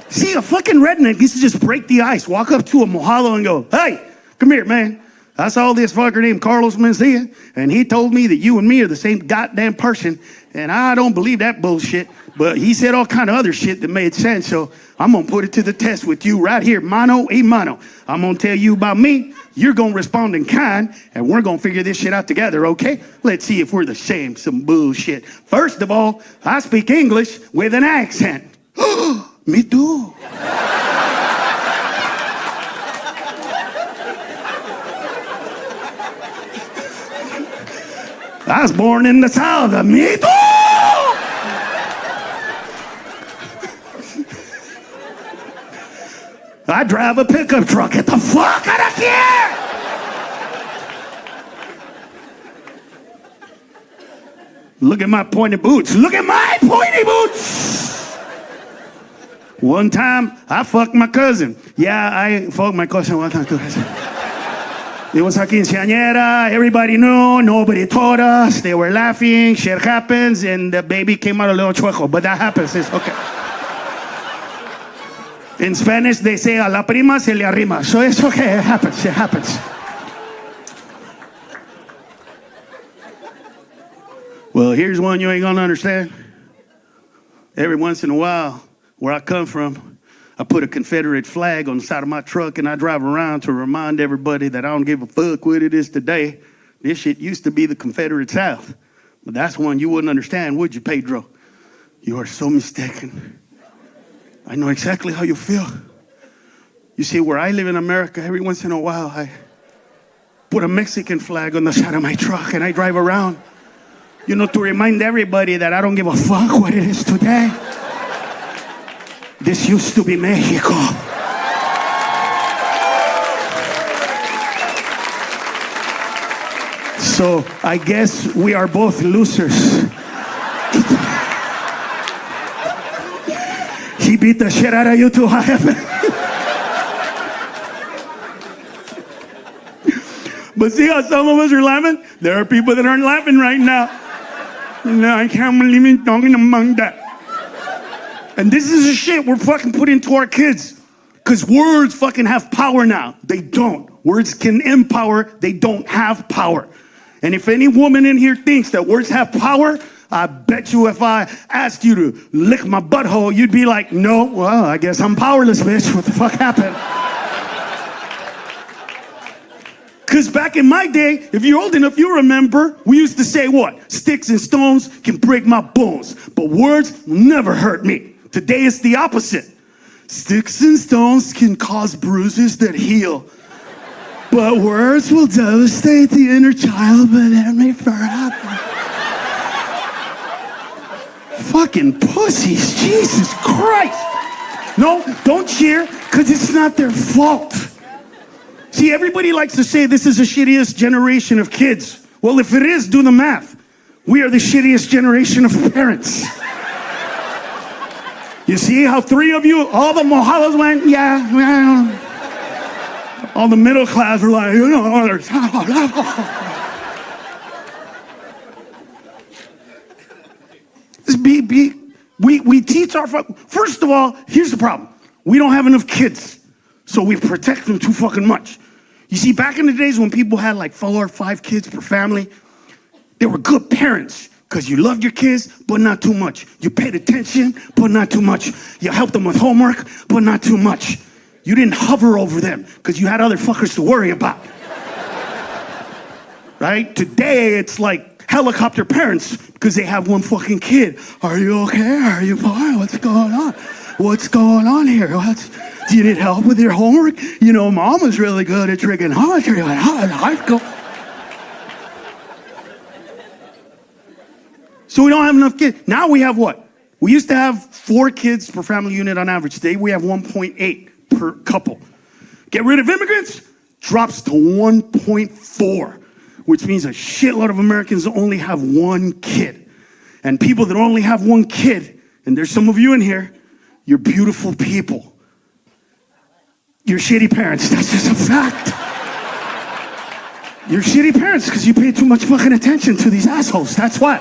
See, a fucking redneck used to just break the ice, walk up to a mojalo and go, "Hey, come here, man. I saw this fucker named Carlos Mencia, and he told me that you and me are the same goddamn person, and I don't believe that bullshit, but he said all kind of other shit that made sense, so I'm gonna put it to the test with you right here, mano a mano. I'm gonna tell you about me, you're gonna respond in kind, and we're gonna figure this shit out together, okay? Let's see if we're the same, some bullshit. First of all, I speak English with an accent." Me too. I was born in the South. Me too. I drive a pickup truck. Get the fuck out of here! Look at my pointy boots. Look at my pointy boots! One time, I fucked my cousin. Yeah, I fucked my cousin one time too. It was a quinceañera, everybody knew, nobody told us, they were laughing, shit happens, and the baby came out a little chueco, but that happens, it's okay. In Spanish, they say, a la prima se le arrima, so it's okay, it happens. Well, here's one you ain't gonna understand. Every once in a while, where I come from, I put a Confederate flag on the side of my truck and I drive around to remind everybody that I don't give a fuck what it is today. This shit used to be the Confederate South. But that's one you wouldn't understand, would you, Pedro? You are so mistaken. I know exactly how you feel. You see, where I live in America, every once in a while, I put a Mexican flag on the side of my truck and I drive around, you know, to remind everybody that I don't give a fuck what it is today. This used to be Mexico. So I guess we are both losers. He beat the shit out of you too, what happened? But see how some of us are laughing? There are people that aren't laughing right now. No, I can't believe me talking among that. And this is the shit we're fucking putting into our kids. Because words fucking have power now. They don't. Words can empower. They don't have power. And if any woman in here thinks that words have power, I bet you if I asked you to lick my butthole, you'd be like, no, well, I guess I'm powerless, bitch. What the fuck happened? Because back in my day, if you're old enough, you remember, we used to say what? Sticks and stones can break my bones, but words never hurt me. Today it's the opposite. Sticks and stones can cause bruises that heal, but words will devastate the inner child within me forever. Fucking pussies, Jesus Christ. No, don't cheer, because it's not their fault. See, everybody likes to say this is the shittiest generation of kids. Well, if it is, do the math. We are the shittiest generation of parents. You see how three of you, all the mojados went, yeah, well. All the middle class were like, you know. we teach our, first of all, here's the problem. We don't have enough kids, so we protect them too fucking much. You see, back in the days when people had like 4 or 5 kids per family, they were good parents because you loved your kids, but not too much. You paid attention, but not too much. You helped them with homework, but not too much. You didn't hover over them because you had other fuckers to worry about. Right? Today, it's like helicopter parents because they have one fucking kid. Are you okay? Are you fine? What's going on? What's going on here? Do you need help with your homework? You know, mom is really good at trigonometry. You're like, high school. So we don't have enough kids. Now we have what? We used to have 4 kids per family unit on average. Today we have 1.8 per couple. Get rid of immigrants, drops to 1.4, which means a shitload of Americans only have 1 kid. And people that only have 1 kid, and there's some of you in here, you're beautiful people. You're shitty parents. That's just a fact. You're shitty parents because you pay too much fucking attention to these assholes. That's what.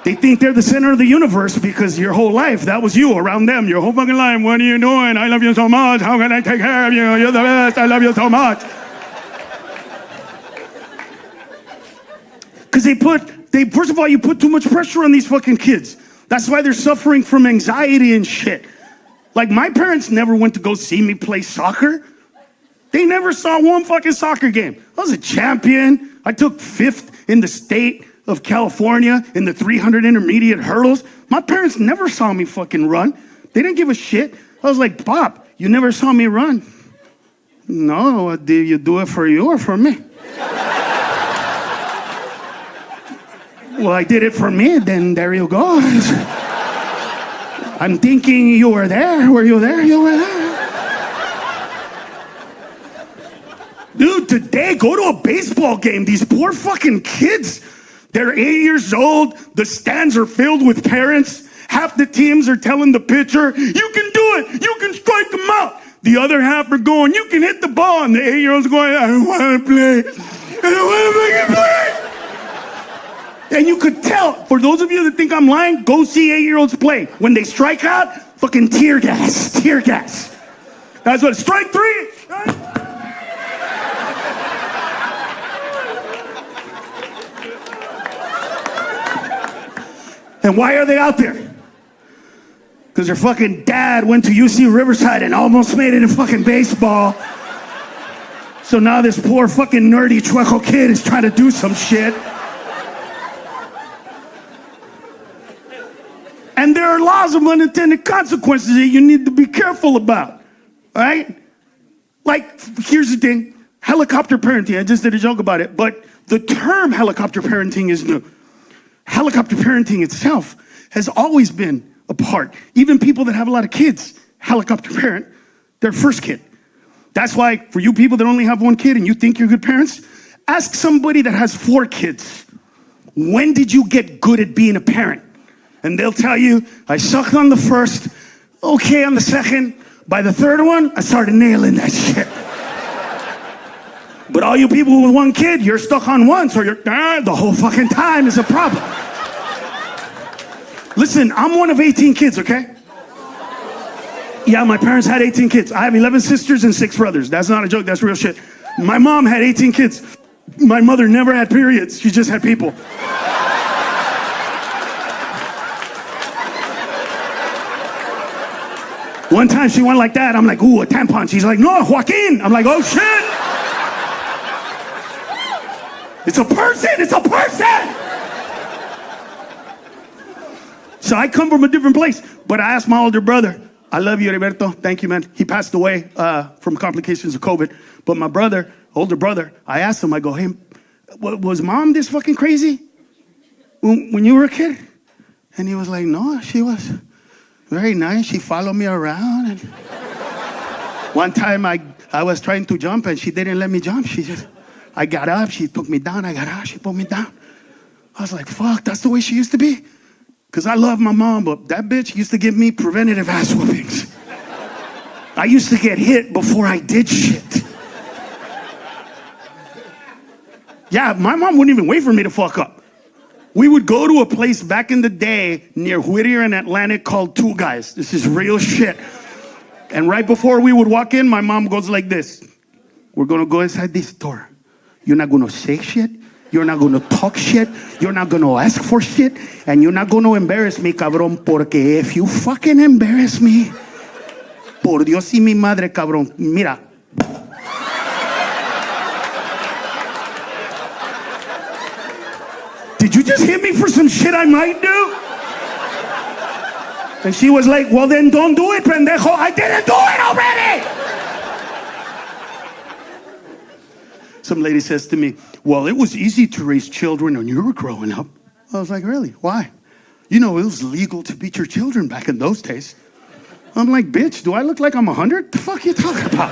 They think they're the center of the universe because your whole life, that was you around them. Your whole fucking life, what are you doing? I love you so much. How can I take care of you? You're the best. I love you so much. Because first of all, you put too much pressure on these fucking kids. That's why they're suffering from anxiety and shit. Like, my parents never went to go see me play soccer. They never saw one fucking soccer game. I was a champion. I took 5th in the state of California in the 300 intermediate hurdles. My parents never saw me fucking run. They didn't give a shit. I was like, Pop, you never saw me run. No, did you do it for you or for me? Well, I did it for me, then there you go. I'm thinking you were there. Were you there? You were there. Dude, today, go to a baseball game. These poor fucking kids. They're 8 years old. The stands are filled with parents. Half the teams are telling the pitcher, you can do it. You can strike them out. The other half are going, you can hit the ball. And the 8-year-old's going, I don't want to play. I don't want to fucking play. And you could tell, for those of you that think I'm lying, go see 8-year-olds play. When they strike out, fucking tear gas. Tear gas. That's what, strike 3. And why are they out there? Because their fucking dad went to UC Riverside and almost made it in fucking baseball. So now this poor fucking nerdy chueco kid is trying to do some shit. And there are laws of unintended consequences that you need to be careful about, right? Like, here's the thing, helicopter parenting, I just did a joke about it, but the term helicopter parenting is new. Helicopter parenting itself has always been a part. Even people that have a lot of kids, helicopter parent their first kid. That's why for you people that only have 1 kid and you think you're good parents, ask somebody that has 4 kids, when did you get good at being a parent? And they'll tell you, I sucked on the first, okay on the second. By the 3rd one, I started nailing that shit. But all you people with 1 kid, you're stuck on one, so you're, the whole fucking time is a problem. Listen, I'm one of 18 kids, okay? Yeah, my parents had 18 kids. I have 11 sisters and 6 brothers. That's not a joke, that's real shit. My mom had 18 kids. My mother never had periods, she just had people. One time she went like that, I'm like, ooh, a tampon. She's like, no, Joaquin. I'm like, oh shit. It's a person, it's a person. So I come from a different place, but I asked my older brother, I love you, Heriberto, thank you, man. He passed away from complications of COVID, but my brother, older brother, I asked him, I go, hey, was mom this fucking crazy when you were a kid? And he was like, no, she was very nice. She followed me around. And one time I was trying to jump and she didn't let me jump. I got up, she took me down. I got up, she put me down. I was like, fuck, that's the way she used to be? Because I love my mom, but that bitch used to give me preventative ass whoopings. I used to get hit before I did shit. Yeah, my mom wouldn't even wait for me to fuck up. We would go to a place back in the day near Whittier and Atlantic called Two Guys. This is real shit. And right before we would walk in, my mom goes like this. We're going to go inside this store. You're not going to say shit. You're not going to talk shit. You're not going to ask for shit. And you're not going to embarrass me, cabrón. Porque if you fucking embarrass me, por Dios y mi madre, cabrón. Mira. Did you just hit me for some shit I might do? And she was like, well, then don't do it, pendejo. I didn't do it already. Some lady says to me, well, it was easy to raise children when you were growing up. I was like, really? Why? You know, it was legal to beat your children back in those days. I'm like, bitch, do I look like I'm 100? The fuck are you talking about?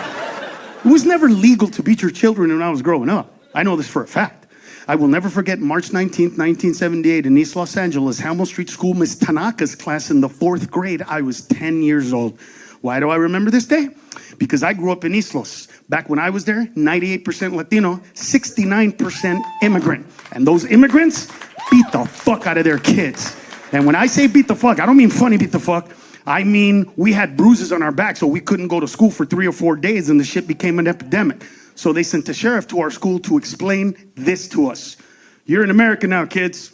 It was never legal to beat your children when I was growing up. I know this for a fact. I will never forget March 19th, 1978 in East Los Angeles, Hamel Street School, Miss Tanaka's class in the 4th grade. I was 10 years old. Why do I remember this day? Because I grew up in East Los. Back when I was there, 98% Latino, 69% immigrant. And those immigrants beat the fuck out of their kids. And when I say beat the fuck, I don't mean funny beat the fuck. I mean, we had bruises on our back, so we couldn't go to school for 3 or 4 days, and the shit became an epidemic. So they sent the sheriff to our school to explain this to us. You're in America now, kids,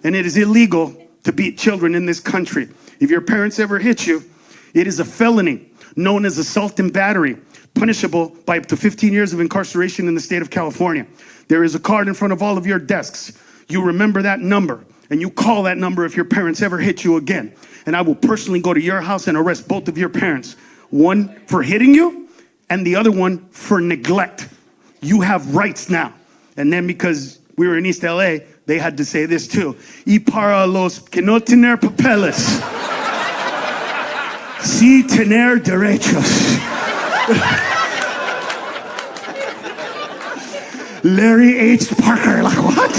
and it is illegal to beat children in this country. If your parents ever hit you, it is a felony known as assault and battery, punishable by up to 15 years of incarceration in the state of California. There is a card in front of all of your desks. You remember that number, and you call that number if your parents ever hit you again. And I will personally go to your house and arrest both of your parents. One for hitting you, and the other one for neglect. You have rights now. And then because we were in East LA, they had to say this too. Y para los que no tener papeles, sí tener derechos. Larry H. Parker, like what?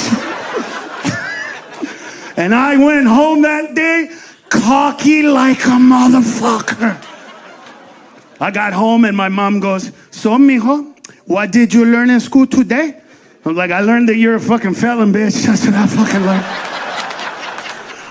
And I went home that day cocky like a motherfucker. I got home and my mom goes, so, mijo, what did you learn in school today? I was like, I learned that you're a fucking felon, bitch. That's what I fucking learned.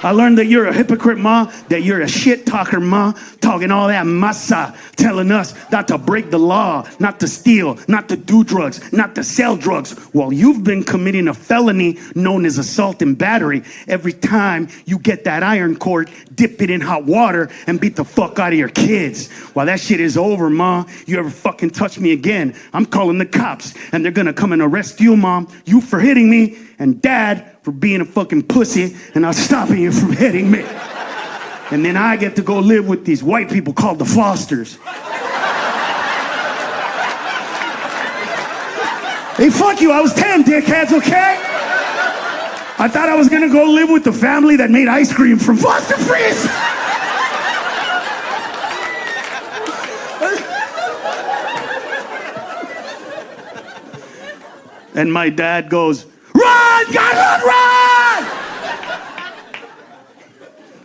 I learned that you're a hypocrite, ma, that you're a shit talker, ma, talking all that masa, telling us not to break the law, not to steal, not to do drugs, not to sell drugs, while you've been committing a felony known as assault and battery. Every time you get that iron cord, dip it in hot water and beat the fuck out of your kids. While that shit is over, ma, you ever fucking touch me again, I'm calling the cops, and they're gonna come and arrest you, mom, you for hitting me, and dad for being a fucking pussy and not stopping you from hitting me. And then I get to go live with these white people called the Fosters. Hey, fuck you, I was 10, dickheads, okay? I thought I was gonna go live with the family that made ice cream from Foster Freeze. And my dad goes, run, gotta run!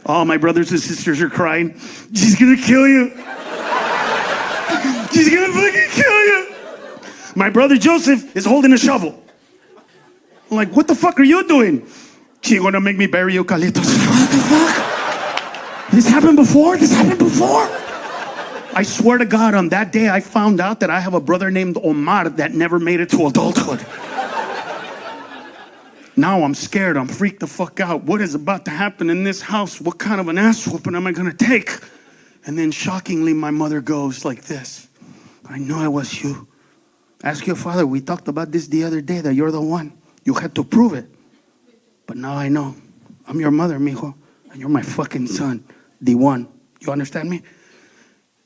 All my brothers and sisters are crying. She's gonna kill you. She's gonna fucking kill you. My brother Joseph is holding a shovel. I'm like, what the fuck are you doing? She's gonna make me bury you, Carlitos. What the fuck? This happened before? This happened before? I swear to God, on that day, I found out that I have a brother named Omar that never made it to adulthood. Now I'm scared. I'm freaked the fuck out. What is about to happen in this house? What kind of an ass whooping am I going to take? And then shockingly, my mother goes like this. I know it was you. Ask your father. We talked about this the other day, that you're the one. You had to prove it. But now I know. I'm your mother, mijo. And you're my fucking son. The one. You understand me?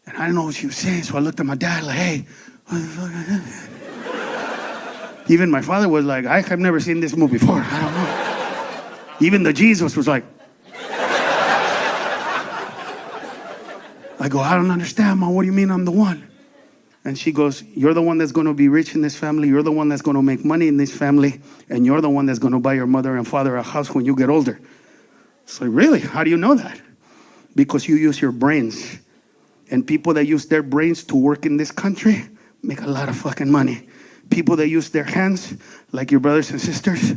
And I didn't know what she was saying, so I looked at my dad like, hey, what the fuck is that? Even my father was like, I have never seen this movie before. I don't know. Even the Jesus was like, I go, I don't understand, Mom. What do you mean I'm the one? And she goes, you're the one that's going to be rich in this family. You're the one that's going to make money in this family. And you're the one that's going to buy your mother and father a house when you get older. It's like, really? How do you know that? Because you use your brains. And people that use their brains to work in this country make a lot of fucking money. People that use their hands, like your brothers and sisters,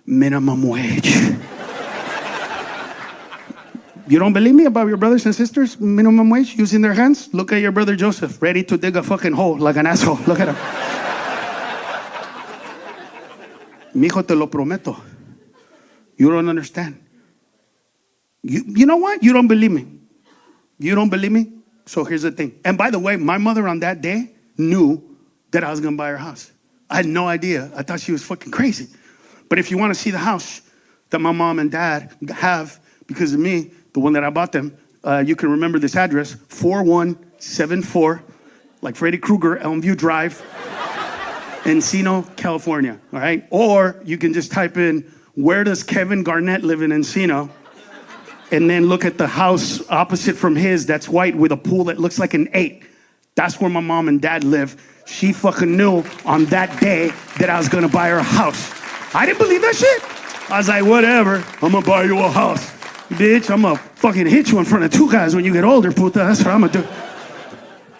minimum wage. You don't believe me about your brothers and sisters, minimum wage, using their hands? Look at your brother Joseph, ready to dig a fucking hole like an asshole. Look at him. Mijo, te lo prometo. You don't understand. You know what? You don't believe me. You don't believe me? So here's the thing. And by the way, my mother on that day knew that I was going to buy her house. I had no idea. I thought she was fucking crazy. But if you want to see the house that my mom and dad have because of me, the one that I bought them, you can remember this address, 4174, like Freddy Krueger, Elmview Drive, Encino, California, all right? Or you can just type in, where does Kevin Garnett live in Encino? And then look at the house opposite from his that's white with a pool that looks like an 8. That's where my mom and dad live. She fucking knew on that day that I was gonna buy her a house. I didn't believe that shit. I was like, whatever, I'm gonna buy you a house. Bitch, I'm gonna fucking hit you in front of 2 guys when you get older, puta. That's what I'm gonna do.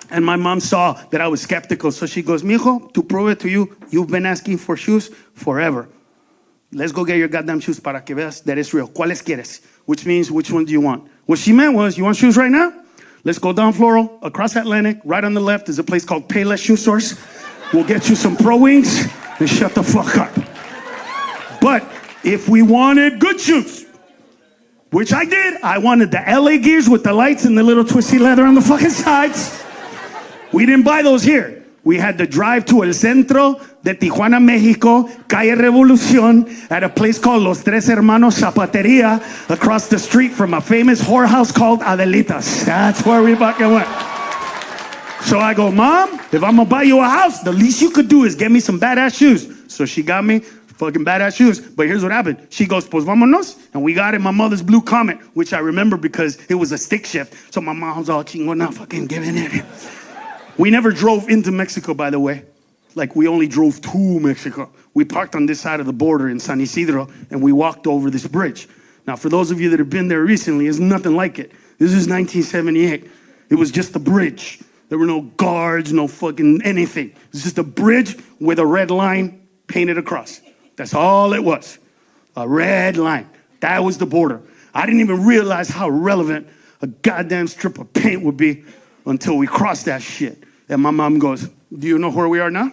And my mom saw that I was skeptical, so she goes, mijo, to prove it to you, you've been asking for shoes forever. Let's go get your goddamn shoes para que veas that it's real. ¿Cuáles quieres? Which means, which one do you want? What she meant was, you want shoes right now? Let's go down Floral, across Atlantic, right on the left is a place called Payless Shoe Source. We'll get you some Pro Wings and shut the fuck up. But if we wanted good shoes, which I did, I wanted the LA Gears with the lights and the little twisty leather on the fucking sides. We didn't buy those here. We had to drive to El Centro de Tijuana, Mexico, Calle Revolucion, at a place called Los Tres Hermanos Zapateria, across the street from a famous whorehouse called Adelitas. That's where we fucking went. So I go, Mom, if I'm gonna buy you a house, the least you could do is get me some badass shoes. So she got me fucking badass shoes. But here's what happened. She goes, pues vámonos. And we got in my mother's blue Comet, which I remember because it was a stick shift. So my mom's all chingona fucking giving it. We never drove into Mexico, by the way. Like, we only drove to Mexico. We parked on this side of the border in San Isidro, and we walked over this bridge. Now, for those of you that have been there recently, it's nothing like it. This is 1978. It was just a bridge. There were no guards, no fucking anything. It's just a bridge with a red line painted across. That's all it was. A red line. That was the border. I didn't even realize how relevant a goddamn strip of paint would be until we crossed that shit. And my mom goes, do you know where we are now?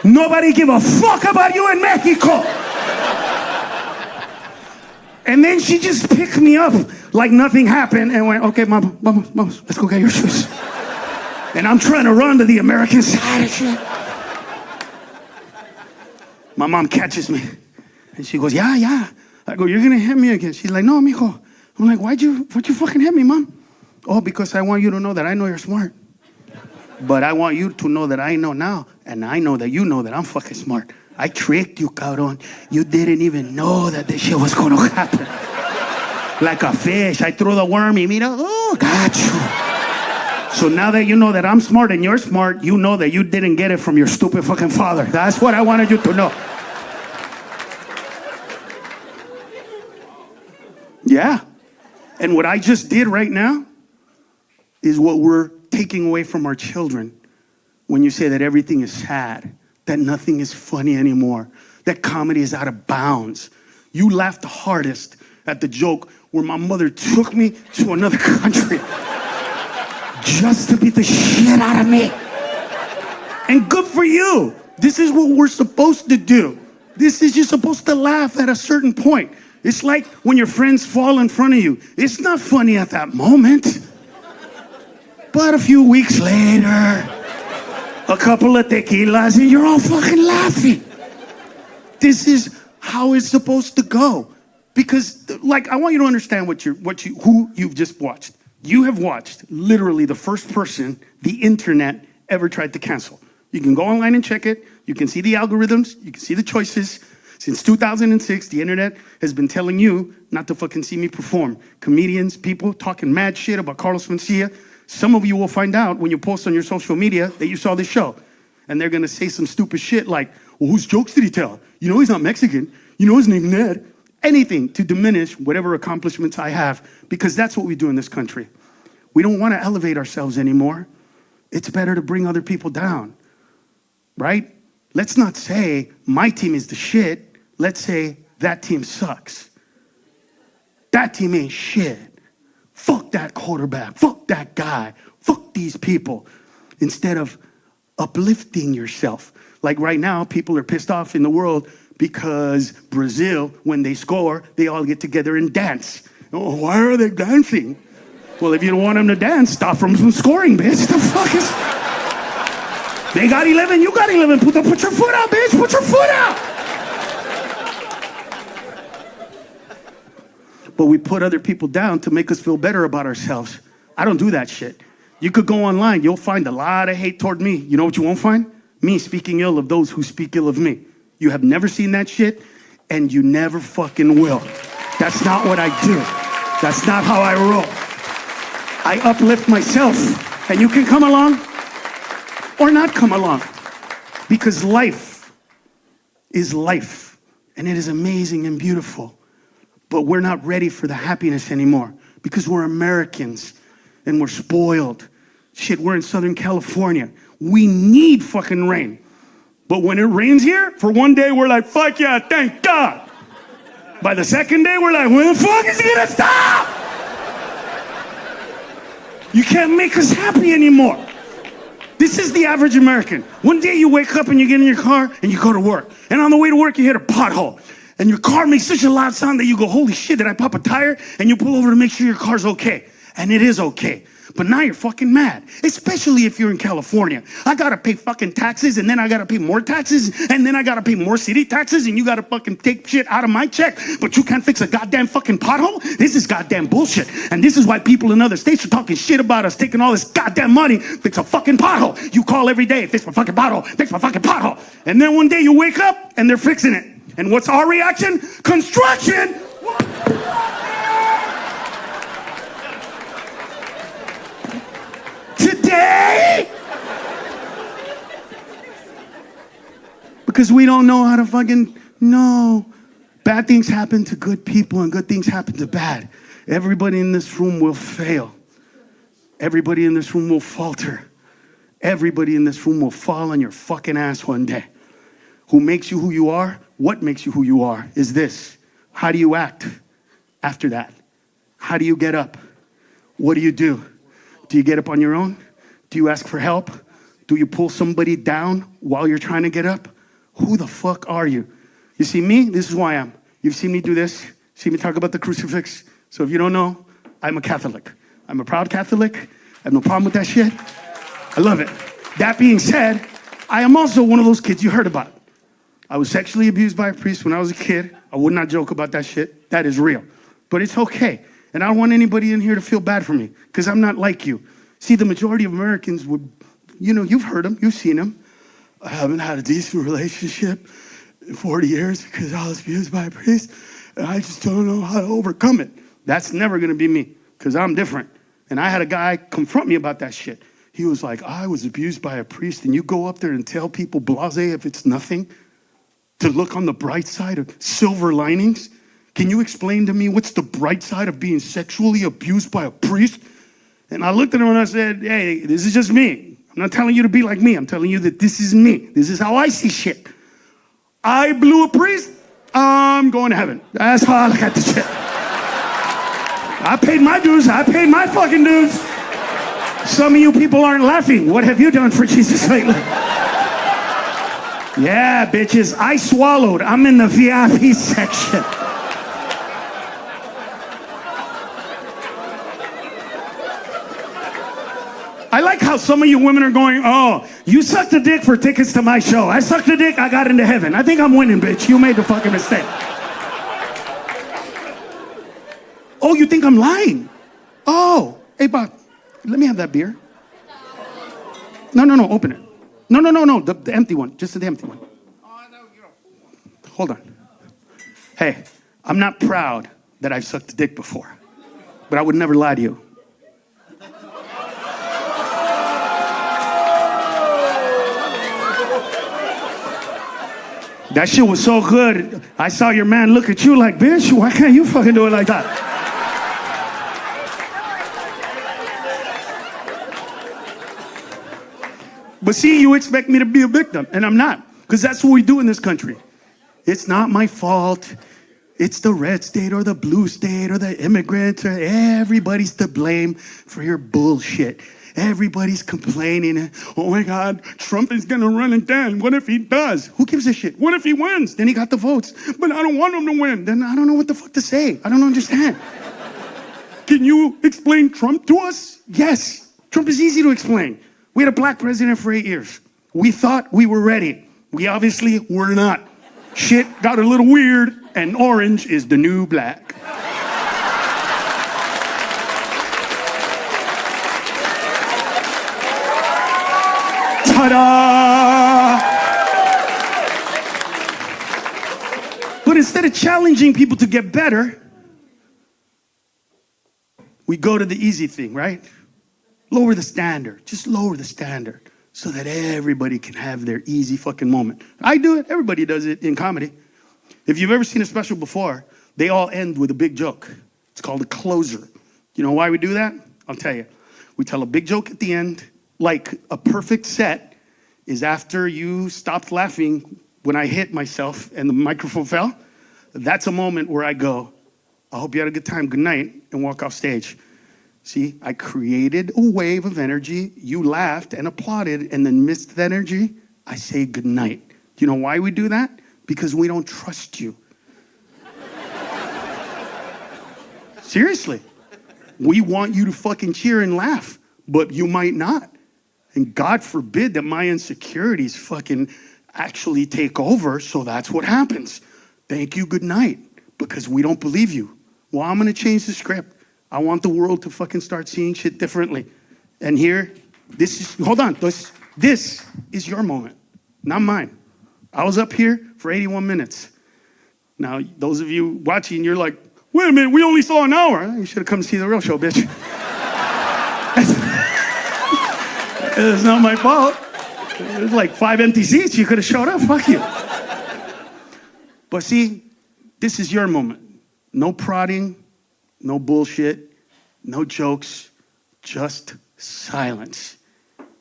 Nobody give a fuck about you in Mexico. And then she just picked me up like nothing happened and went, okay, mom, let's go get your shoes. And I'm trying to run to the American side of shit. My mom catches me and she goes, yeah. I go, you're gonna hit me again. She's like, no, mijo. I'm like, why'd you fucking hit me, mom? Oh, because I want you to know that I know you're smart. But I want you to know that I know now, and I know that you know that I'm fucking smart. I tricked you, cabrón. You didn't even know that this shit was gonna happen. Like a fish, I threw the worm, y mira, oh, got you. So now that you know that I'm smart and you're smart, you know that you didn't get it from your stupid fucking father. That's what I wanted you to know. Yeah. And what I just did right now is what we're taking away from our children when you say that everything is sad, that nothing is funny anymore, that comedy is out of bounds. You laughed the hardest at the joke where my mother took me to another country just to beat the shit out of me. And good for you. This is what we're supposed to do. This is, you're supposed to laugh at a certain point. It's like when your friends fall in front of you. It's not funny at that moment. But a few weeks later, a couple of tequilas, and you're all fucking laughing. This is how it's supposed to go. Because, like, I want you to understand who you've just watched. You have watched literally the first person the internet ever tried to cancel. You can go online and check it. You can see the algorithms. You can see the choices. Since 2006, the internet has been telling you not to fucking see me perform. Comedians, people talking mad shit about Carlos Mencia. Some of you will find out when you post on your social media that you saw this show. And they're gonna say some stupid shit like, well, whose jokes did he tell? You know he's not Mexican. You know his name's Ned. anything to diminish whatever accomplishments I have, because that's what we do in this country. We don't want to elevate ourselves anymore. It's better to bring other people down, right? Let's not say my team is the shit. Let's say that team sucks. That team ain't shit. Fuck that quarterback. Fuck that guy. Fuck these people. Instead of uplifting yourself. Like right now, people are pissed off in the world because Brazil, when they score, they all get together and dance. Oh, why are they dancing? Well, if you don't want them to dance, stop them from scoring, bitch. The fuck is... They got 11, you got 11. Put your foot out, bitch. Put your foot out. But we put other people down to make us feel better about ourselves. I don't do that shit. You could go online. You'll find a lot of hate toward me. You know what you won't find? Me speaking ill of those who speak ill of me. You have never seen that shit, and you never fucking will. That's not what I do. That's not how I roll. I uplift myself, and you can come along or not come along, because life is life, and it is amazing and beautiful, but we're not ready for the happiness anymore because we're Americans, and we're spoiled. Shit, we're in Southern California. We need fucking rain. But when it rains here, for one day, we're like, fuck yeah, thank God. By the second day, we're like, when the fuck is it gonna stop? You can't make us happy anymore. This is the average American. One day you wake up and you get in your car and you go to work. And on the way to work, you hit a pothole. And your car makes such a loud sound that you go, holy shit, did I pop a tire? And you pull over to make sure your car's okay. And it is okay. But now you're fucking mad, especially if you're in California. I gotta pay fucking taxes, and then I gotta pay more taxes, and then I gotta pay more city taxes, and you gotta fucking take shit out of my check, but you can't fix a goddamn fucking pothole? This is goddamn bullshit. And this is why people in other states are talking shit about us, taking all this goddamn money, fix a fucking pothole. You call every day, fix my fucking pothole, fix my fucking pothole. And then one day you wake up, and they're fixing it. And what's our reaction? Construction! Today? Because we don't know how to fucking know. Bad things happen to good people and good things happen to bad. Everybody in this room will fail. Everybody in this room will falter. Everybody in this room will fall on your fucking ass one day. Who makes you who you are? What makes you who you are is this. How do you act after that? How do you get up? What do you do? Do you get up on your own? Do you ask for help? Do you pull somebody down while you're trying to get up? Who the fuck are you? You see me? This is who I am. You've seen me do this. See me talk about the crucifix. So if you don't know, I'm a Catholic. I'm a proud Catholic. I have no problem with that shit. I love it. That being said, I am also one of those kids you heard about. I was sexually abused by a priest when I was a kid. I would not joke about that shit. That is real. But it's okay. And I don't want anybody in here to feel bad for me, because I'm not like you. See, the majority of Americans would, you know, you've heard them, you've seen them. I haven't had a decent relationship in 40 years because I was abused by a priest, and I just don't know how to overcome it. That's never going to be me, because I'm different. And I had a guy confront me about that shit. He was like, I was abused by a priest, and you go up there and tell people blasé if it's nothing, to look on the bright side of silver linings? Can you explain to me what's the bright side of being sexually abused by a priest? And I looked at him and I said, hey, this is just me. I'm not telling you to be like me. I'm telling you that this is me. This is how I see shit. I blew a priest, I'm going to heaven. That's how I look at this shit. I paid my dues. I paid my fucking dues. Some of you people aren't laughing. What have you done for Jesus lately? Yeah, bitches, I swallowed. I'm in the VIP section. I like how some of you women are going, oh, you sucked a dick for tickets to my show. I sucked a dick, I got into heaven. I think I'm winning, bitch. You made the fucking mistake. Oh, you think I'm lying? Oh, hey, Bob, let me have that beer. No, open it. No, the empty one, just the empty one. Hold on. Hey, I'm not proud that I've sucked a dick before, but I would never lie to you. That shit was so good. I saw your man look at you like, bitch, why can't you fucking do it like that? But see, you expect me to be a victim, and I'm not, because that's what we do in this country. It's not my fault. It's the red state or the blue state or the immigrants. Or everybody's to blame for your bullshit. Everybody's complaining. Oh my God, Trump is gonna run again. What if he does? Who gives a shit? What if he wins? Then he got the votes. But I don't want him to win. Then I don't know what the fuck to say. I don't understand. Can you explain Trump to us? Yes. Trump is easy to explain. We had a black president for 8 years. We thought we were ready. We obviously were not. Shit got a little weird, and orange is the new black. Ta-da! But instead of challenging people to get better, we go to the easy thing, right? Lower the standard. Just lower the standard so that everybody can have their easy fucking moment. I do it. Everybody does it in comedy. If you've ever seen a special before, they all end with a big joke. It's called a closer. You know why we do that? I'll tell you. We tell a big joke at the end, like a perfect set is after you stopped laughing when I hit myself and the microphone fell. That's a moment where I go, I hope you had a good time, good night, and walk off stage. See, I created a wave of energy. You laughed and applauded and then missed the energy. I say good night. Do you know why we do that? Because we don't trust you. Seriously. We want you to fucking cheer and laugh, but you might not. And God forbid that my insecurities fucking actually take over, so that's what happens. Thank you, good night, because we don't believe you. Well, I'm gonna change the script. I want the world to fucking start seeing shit differently. And here, hold on, this is your moment, not mine. I was up here for 81 minutes. Now, those of you watching, you're like, wait a minute, we only saw an hour. You should have come see the real show, bitch. It's not my fault. There's like 5 empty seats. You could have showed up, fuck you. But see, this is your moment. No prodding. No bullshit, no jokes, just silence.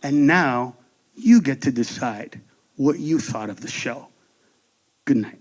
And now you get to decide what you thought of the show. Good night.